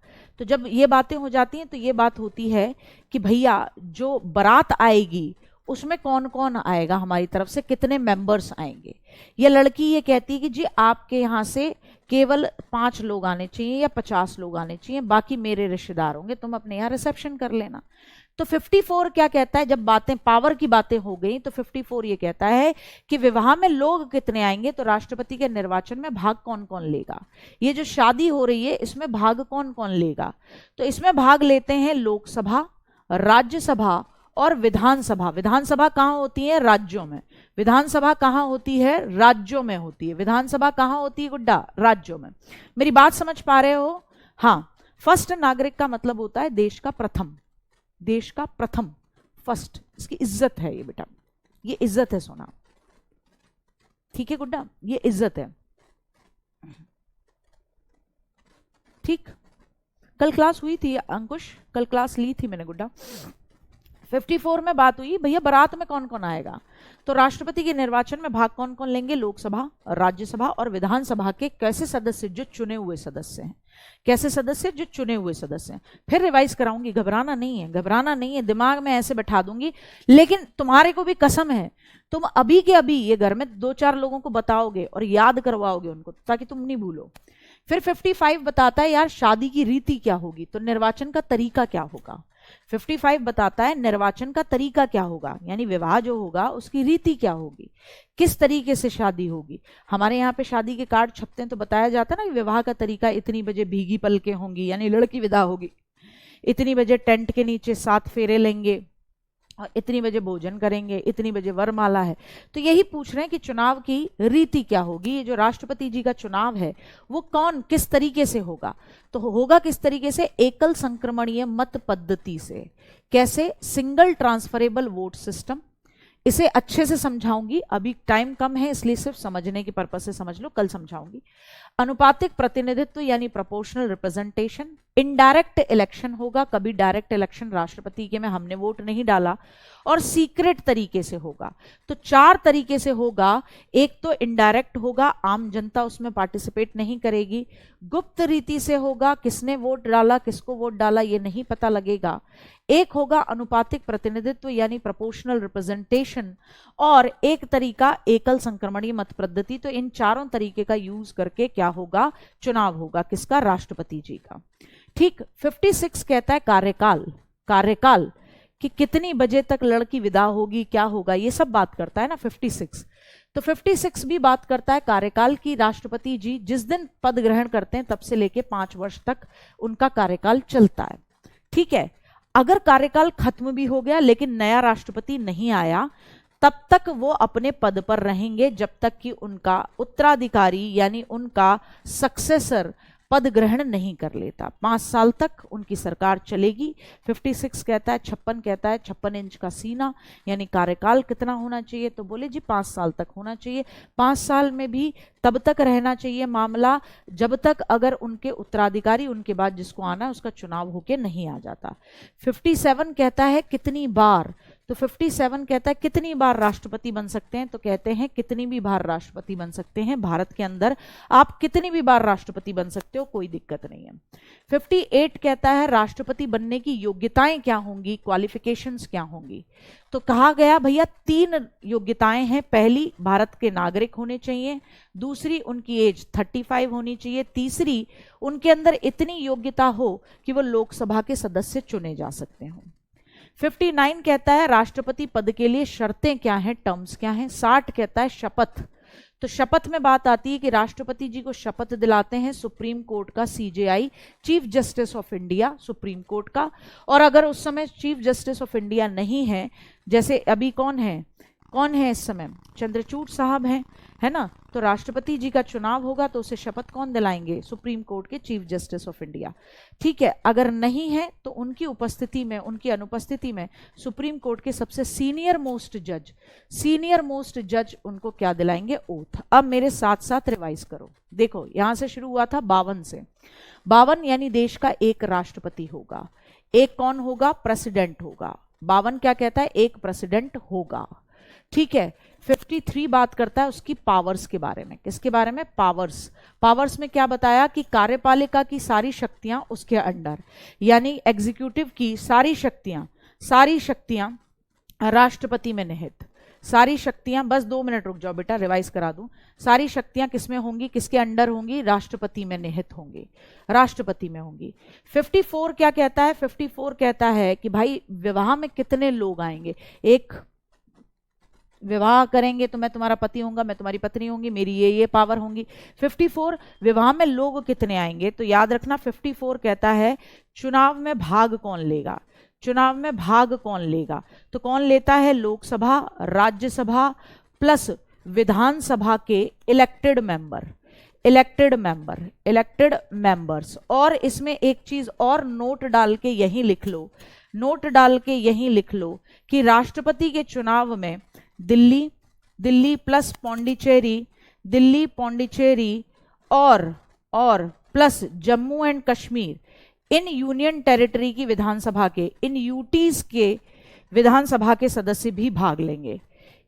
तो जब ये बातें हो जाती हैं तो ये बात होती है कि भैया जो बारात आएगी उसमें कौन कौन आएगा, हमारी तरफ से कितने मेंबर्स आएंगे। ये लड़की ये कहती है कि जी आपके यहाँ से केवल 5 लोग आने चाहिए या 50 लोग आने चाहिए, बाकी मेरे रिश्तेदार होंगे, तुम अपने यहाँ रिसेप्शन कर लेना। तो 54 क्या कहता है, जब बातें पावर की बातें हो गई तो 54 ये कहता है कि विवाह में लोग कितने आएंगे, तो राष्ट्रपति के निर्वाचन में भाग कौन कौन लेगा, ये जो शादी हो रही है इसमें भाग कौन कौन लेगा। तो इसमें भाग लेते हैं लोकसभा, राज्यसभा और विधानसभा। विधानसभा कहाँ होती है, राज्यों में। विधानसभा कहाँ होती है, राज्यों में होती है। विधानसभा कहाँ होती है गुड्डा, राज्यों में। मेरी बात समझ पा रहे हो? हाँ। फर्स्ट नागरिक का मतलब होता है देश का प्रथम, देश का प्रथम, फर्स्ट। इसकी इज्जत है ये बेटा, ये इज्जत है सोना, ठीक है गुड्डा, ये इज्जत है, ठीक। कल क्लास हुई थी अंकुश, कल क्लास ली थी मैंने गुड्डा। 54 में बात हुई भैया बारात में कौन कौन आएगा, तो राष्ट्रपति के निर्वाचन में भाग कौन कौन लेंगे, लोकसभा, राज्यसभा और विधानसभा के कैसे सदस्य, जो चुने हुए सदस्य हैं। कैसे सदस्य, जो चुने हुए सदस्य हैं। फिर रिवाइज कराऊंगी, घबराना नहीं है, घबराना नहीं है, दिमाग में ऐसे बैठा दूंगी। लेकिन तुम्हारे को भी कसम है, तुम अभी के अभी ये घर में 2-4 लोगों को बताओगे और याद करवाओगे उनको, ताकि तुम नहीं भूलो। फिर 55 बताता है यार शादी की रीति क्या होगी, तो निर्वाचन का तरीका क्या होगा। 55 बताता है निर्वाचन का तरीका क्या होगा, यानी विवाह जो होगा उसकी रीति क्या होगी, किस तरीके से शादी होगी। हमारे यहाँ पे शादी के कार्ड छपते हैं तो बताया जाता है ना कि विवाह का तरीका इतनी बजे भीगी पलकें होंगी, यानी लड़की विदा होगी, इतनी बजे टेंट के नीचे 7 फेरे लेंगे, और इतनी बजे भोजन करेंगे, इतनी बजे वरमाला है। तो यही पूछ रहे हैं कि चुनाव की रीति क्या होगी, ये जो राष्ट्रपति जी का चुनाव है वो कौन किस तरीके से होगा। तो होगा किस तरीके से, एकल संक्रमणीय मत पद्धति से। कैसे, सिंगल ट्रांसफरेबल वोट सिस्टम। इसे अच्छे से समझाऊंगी, अभी टाइम कम है इसलिए सिर्फ समझने के पर्पज से समझ लो, कल समझाऊंगी। अनुपातिक प्रतिनिधित्व यानी प्रोपोर्शनल रिप्रेजेंटेशन। इनडायरेक्ट इलेक्शन होगा, कभी डायरेक्ट इलेक्शन राष्ट्रपति के में हमने वोट नहीं डाला, और सीक्रेट तरीके से होगा। तो 4 तरीके से होगा। एक तो इनडायरेक्ट होगा, आम जनता उसमें पार्टिसिपेट नहीं करेगी। गुप्त रीति से होगा, किसने वोट डाला किसको वोट डाला ये नहीं पता लगेगा। एक होगा अनुपातिक प्रतिनिधित्व यानी प्रोपोर्शनल रिप्रेजेंटेशन, और एक तरीका एकल संक्रमणीय मत पद्धति। तो इन चारों तरीके का यूज करके क्या होगा, चुनाव होगा, किसका, राष्ट्रपति जी का। ठीक। 56 कहता है कार्यकाल। कार्यकाल कि कितनी बजे तक लड़की विदा होगी, क्या होगा, ये सब बात करता है ना 56। तो 56 भी बात करता है कार्यकाल की। राष्ट्रपति जी जिस दिन पद ग्रहण करते हैं तब से लेके 5 वर्ष तक उनका कार्यकाल चलता है। ठीक है। अगर कार्यकाल खत्म भी हो गया लेकिन नया राष्ट्रपति नहीं आया, तब तक वो अपने पद पर रहेंगे जब तक कि उनका उत्तराधिकारी यानी उनका सक्सेसर पद ग्रहण नहीं कर लेता। 5 साल तक उनकी सरकार चलेगी। 56 कहता है, 56 कहता है 56 इंच का सीना, यानी कार्यकाल कितना होना चाहिए, तो बोले जी 5 साल तक होना चाहिए। 5 साल में भी तब तक रहना चाहिए मामला जब तक अगर उनके उत्तराधिकारी उनके बाद जिसको आना है उसका चुनाव होके नहीं आ जाता। 57 कहता है कितनी बार, तो 57 कहता है कितनी बार राष्ट्रपति बन सकते हैं, तो कहते हैं कितनी भी बार राष्ट्रपति बन सकते हैं। भारत के अंदर आप कितनी भी बार राष्ट्रपति बन सकते हो, कोई दिक्कत नहीं है। 58 कहता है राष्ट्रपति बनने की योग्यताएं क्या होंगी, क्वालिफिकेशंस क्या होंगी। तो कहा गया भैया 3 योग्यताएं हैं। पहली, भारत के नागरिक होने चाहिए। दूसरी, उनकी एज 35 होनी चाहिए। तीसरी, उनके अंदर इतनी योग्यता हो कि वो लोकसभा के सदस्य चुने जा सकते हों। 59 कहता है राष्ट्रपति पद के लिए शर्तें क्या हैं, टर्म्स क्या हैं। 60 कहता है शपथ। तो शपथ में बात आती है कि राष्ट्रपति जी को शपथ दिलाते हैं सुप्रीम कोर्ट का CJI, chief justice of India, supreme court का। और अगर उस समय चीफ जस्टिस ऑफ इंडिया नहीं है, जैसे अभी कौन है इस समय, चंद्रचूड़ साहब हैं, है ना, तो राष्ट्रपति जी का चुनाव होगा तो उसे शपथ कौन दिलाएंगे, सुप्रीम कोर्ट के चीफ जस्टिस ऑफ इंडिया। ठीक है। अगर नहीं है तो उनकी उपस्थिति में, उनकी अनुपस्थिति में सुप्रीम कोर्ट के सबसे सीनियर मोस्ट जज उनको क्या दिलाएंगे, ओथ। अब मेरे साथ साथ रिवाइज करो। देखो यहां से शुरू हुआ था 52 से। 52 यानी देश का एक राष्ट्रपति होगा। एक कौन होगा, प्रेसिडेंट होगा। 52 क्या कहता है, एक प्रेसिडेंट होगा। ठीक है। 53 बात करता है उसकी पावर्स के बारे में। किसके बारे में, पावर्स में क्या बताया कि कार्यपालिका की सारी शक्तियां उसके अंडर, यानी एग्जीक्यूटिव की सारी शक्तियां राष्ट्रपति में निहित। सारी शक्तियां, बस 2 मिनट रुक जाओ बेटा, रिवाइज करा दूं। सारी शक्तियां किसमें होंगी, किसके अंडर होंगी, राष्ट्रपति में निहित होंगी, राष्ट्रपति में होंगी। 54 क्या कहता है, 54 कहता है कि भाई विवाह में कितने लोग आएंगे। एक, विवाह करेंगे तो मैं तुम्हारा पति होऊंगा, मैं तुम्हारी पत्नी होंगी, मेरी ये पावर होंगी। 54 विवाह में लोग कितने आएंगे, तो याद रखना 54 कहता है चुनाव में भाग कौन लेगा। चुनाव में भाग कौन लेगा, तो कौन लेता है, लोकसभा, राज्यसभा प्लस विधानसभा के इलेक्टेड मेंबर्स। और इसमें एक चीज और नोट डाल के यहीं लिख लो कि राष्ट्रपति के चुनाव में दिल्ली प्लस पौंडीचेरी और plus Jammu and Kashmir, in union territory की विधानसभा के, इन यूटीज के विधानसभा के सदस्य भी भाग लेंगे।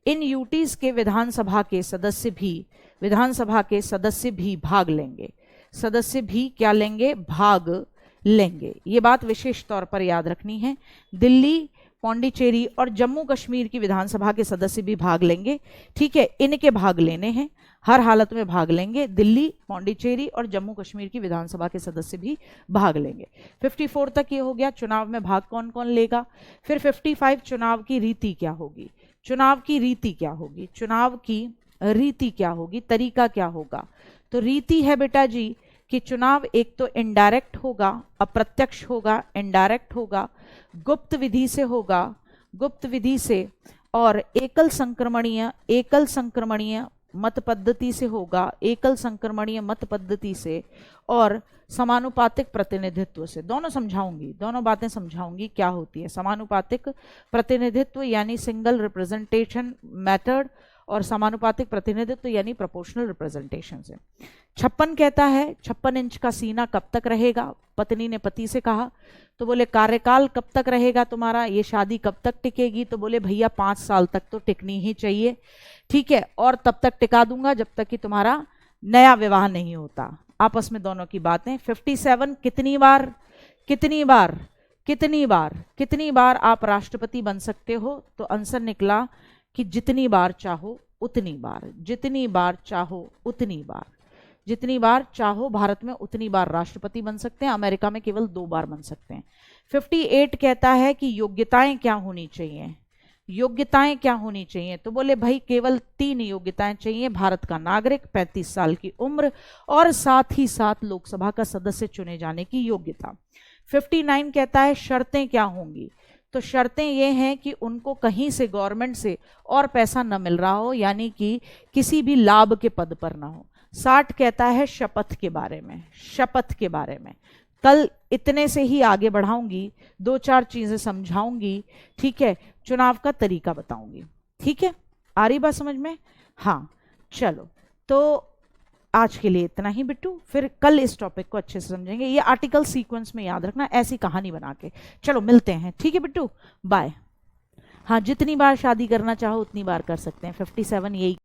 इन यूटीज के विधानसभा के सदस्य भी भाग लेंगे। सदस्य भी क्या लेंगे, भाग लेंगे। ये बात विशेष तौर पर याद रखनी है। दिल्ली, पौंडीचेरी और जम्मू कश्मीर की विधानसभा के सदस्य भी भाग लेंगे। ठीक है, इनके भाग लेने हैं, हर हालत में भाग लेंगे। दिल्ली, पौंडीचेरी और जम्मू कश्मीर की विधानसभा के सदस्य भी भाग लेंगे। 54 तक ये हो गया, चुनाव में भाग कौन कौन लेगा। फिर 55 चुनाव की रीति क्या होगी, तरीका क्या होगा। तो रीति है बेटा जी कि चुनाव एक तो इनडायरेक्ट होगा, अप्रत्यक्ष होगा, इनडायरेक्ट होगा, गुप्त विधि से होगा, गुप्त विधि से और एकल संक्रमणीय मत पद्धति से होगा, एकल संक्रमणीय मत पद्धति से और समानुपातिक प्रतिनिधित्व से। दोनों समझाऊंगी, दोनों बातें समझाऊंगी क्या होती है। समानुपातिक प्रतिनिधित्व यानी सिंगल रिप्रेजेंटेशन मेथड और समानुपातिक प्रतिनिधित्व यानी प्रोपोर्शनल रिप्रेजेंटेशन से। 56 कहता है 56 इंच का सीना कब तक रहेगा। पत्नी ने पति से कहा तो बोले कार्यकाल कब तक रहेगा तुम्हारा, ये शादी कब तक टिकेगी, तो बोले भैया 5 साल तक तो टिकनी ही चाहिए, ठीक है, और तब तक टिका दूंगा जब तक कि तुम्हारा नया विवाह नहीं होता। आपस में दोनों की बातें। 57 कितनी बार कितनी बार कितनी बार कितनी बार आप राष्ट्रपति बन सकते हो, तो आंसर निकला कि जितनी बार चाहो उतनी बार, जितनी बार चाहो उतनी बार, जितनी बार चाहो भारत में उतनी बार राष्ट्रपति बन सकते हैं, अमेरिका में केवल 2 बार बन सकते हैं। 58 कहता है कि योग्यताएं क्या होनी चाहिए, योग्यताएं क्या होनी चाहिए, तो बोले भाई केवल 3 योग्यताएं चाहिए, भारत का नागरिक, 35 साल की उम्र और साथ ही साथ लोकसभा का सदस्य चुने जाने की योग्यता। 59 कहता है शर्तें क्या होंगी, तो शर्तें ये हैं कि उनको कहीं से गवर्नमेंट से और पैसा न मिल रहा हो, यानी कि किसी भी लाभ के पद पर ना हो। 60 कहता है शपथ के बारे में, शपथ के बारे में। कल इतने से ही आगे बढ़ाऊंगी, 2-4 चीजें समझाऊंगी, ठीक है, चुनाव का तरीका बताऊंगी, ठीक है, आ रही बात समझ में। हाँ चलो, तो आज के लिए इतना ही बिट्टू, फिर कल इस टॉपिक को अच्छे से समझेंगे। ये आर्टिकल सीक्वेंस में याद रखना, ऐसी कहानी बना के। चलो मिलते हैं, ठीक है बिट्टू, बाय। हाँ जितनी बार शादी करना चाहो उतनी बार कर सकते हैं। 57 यही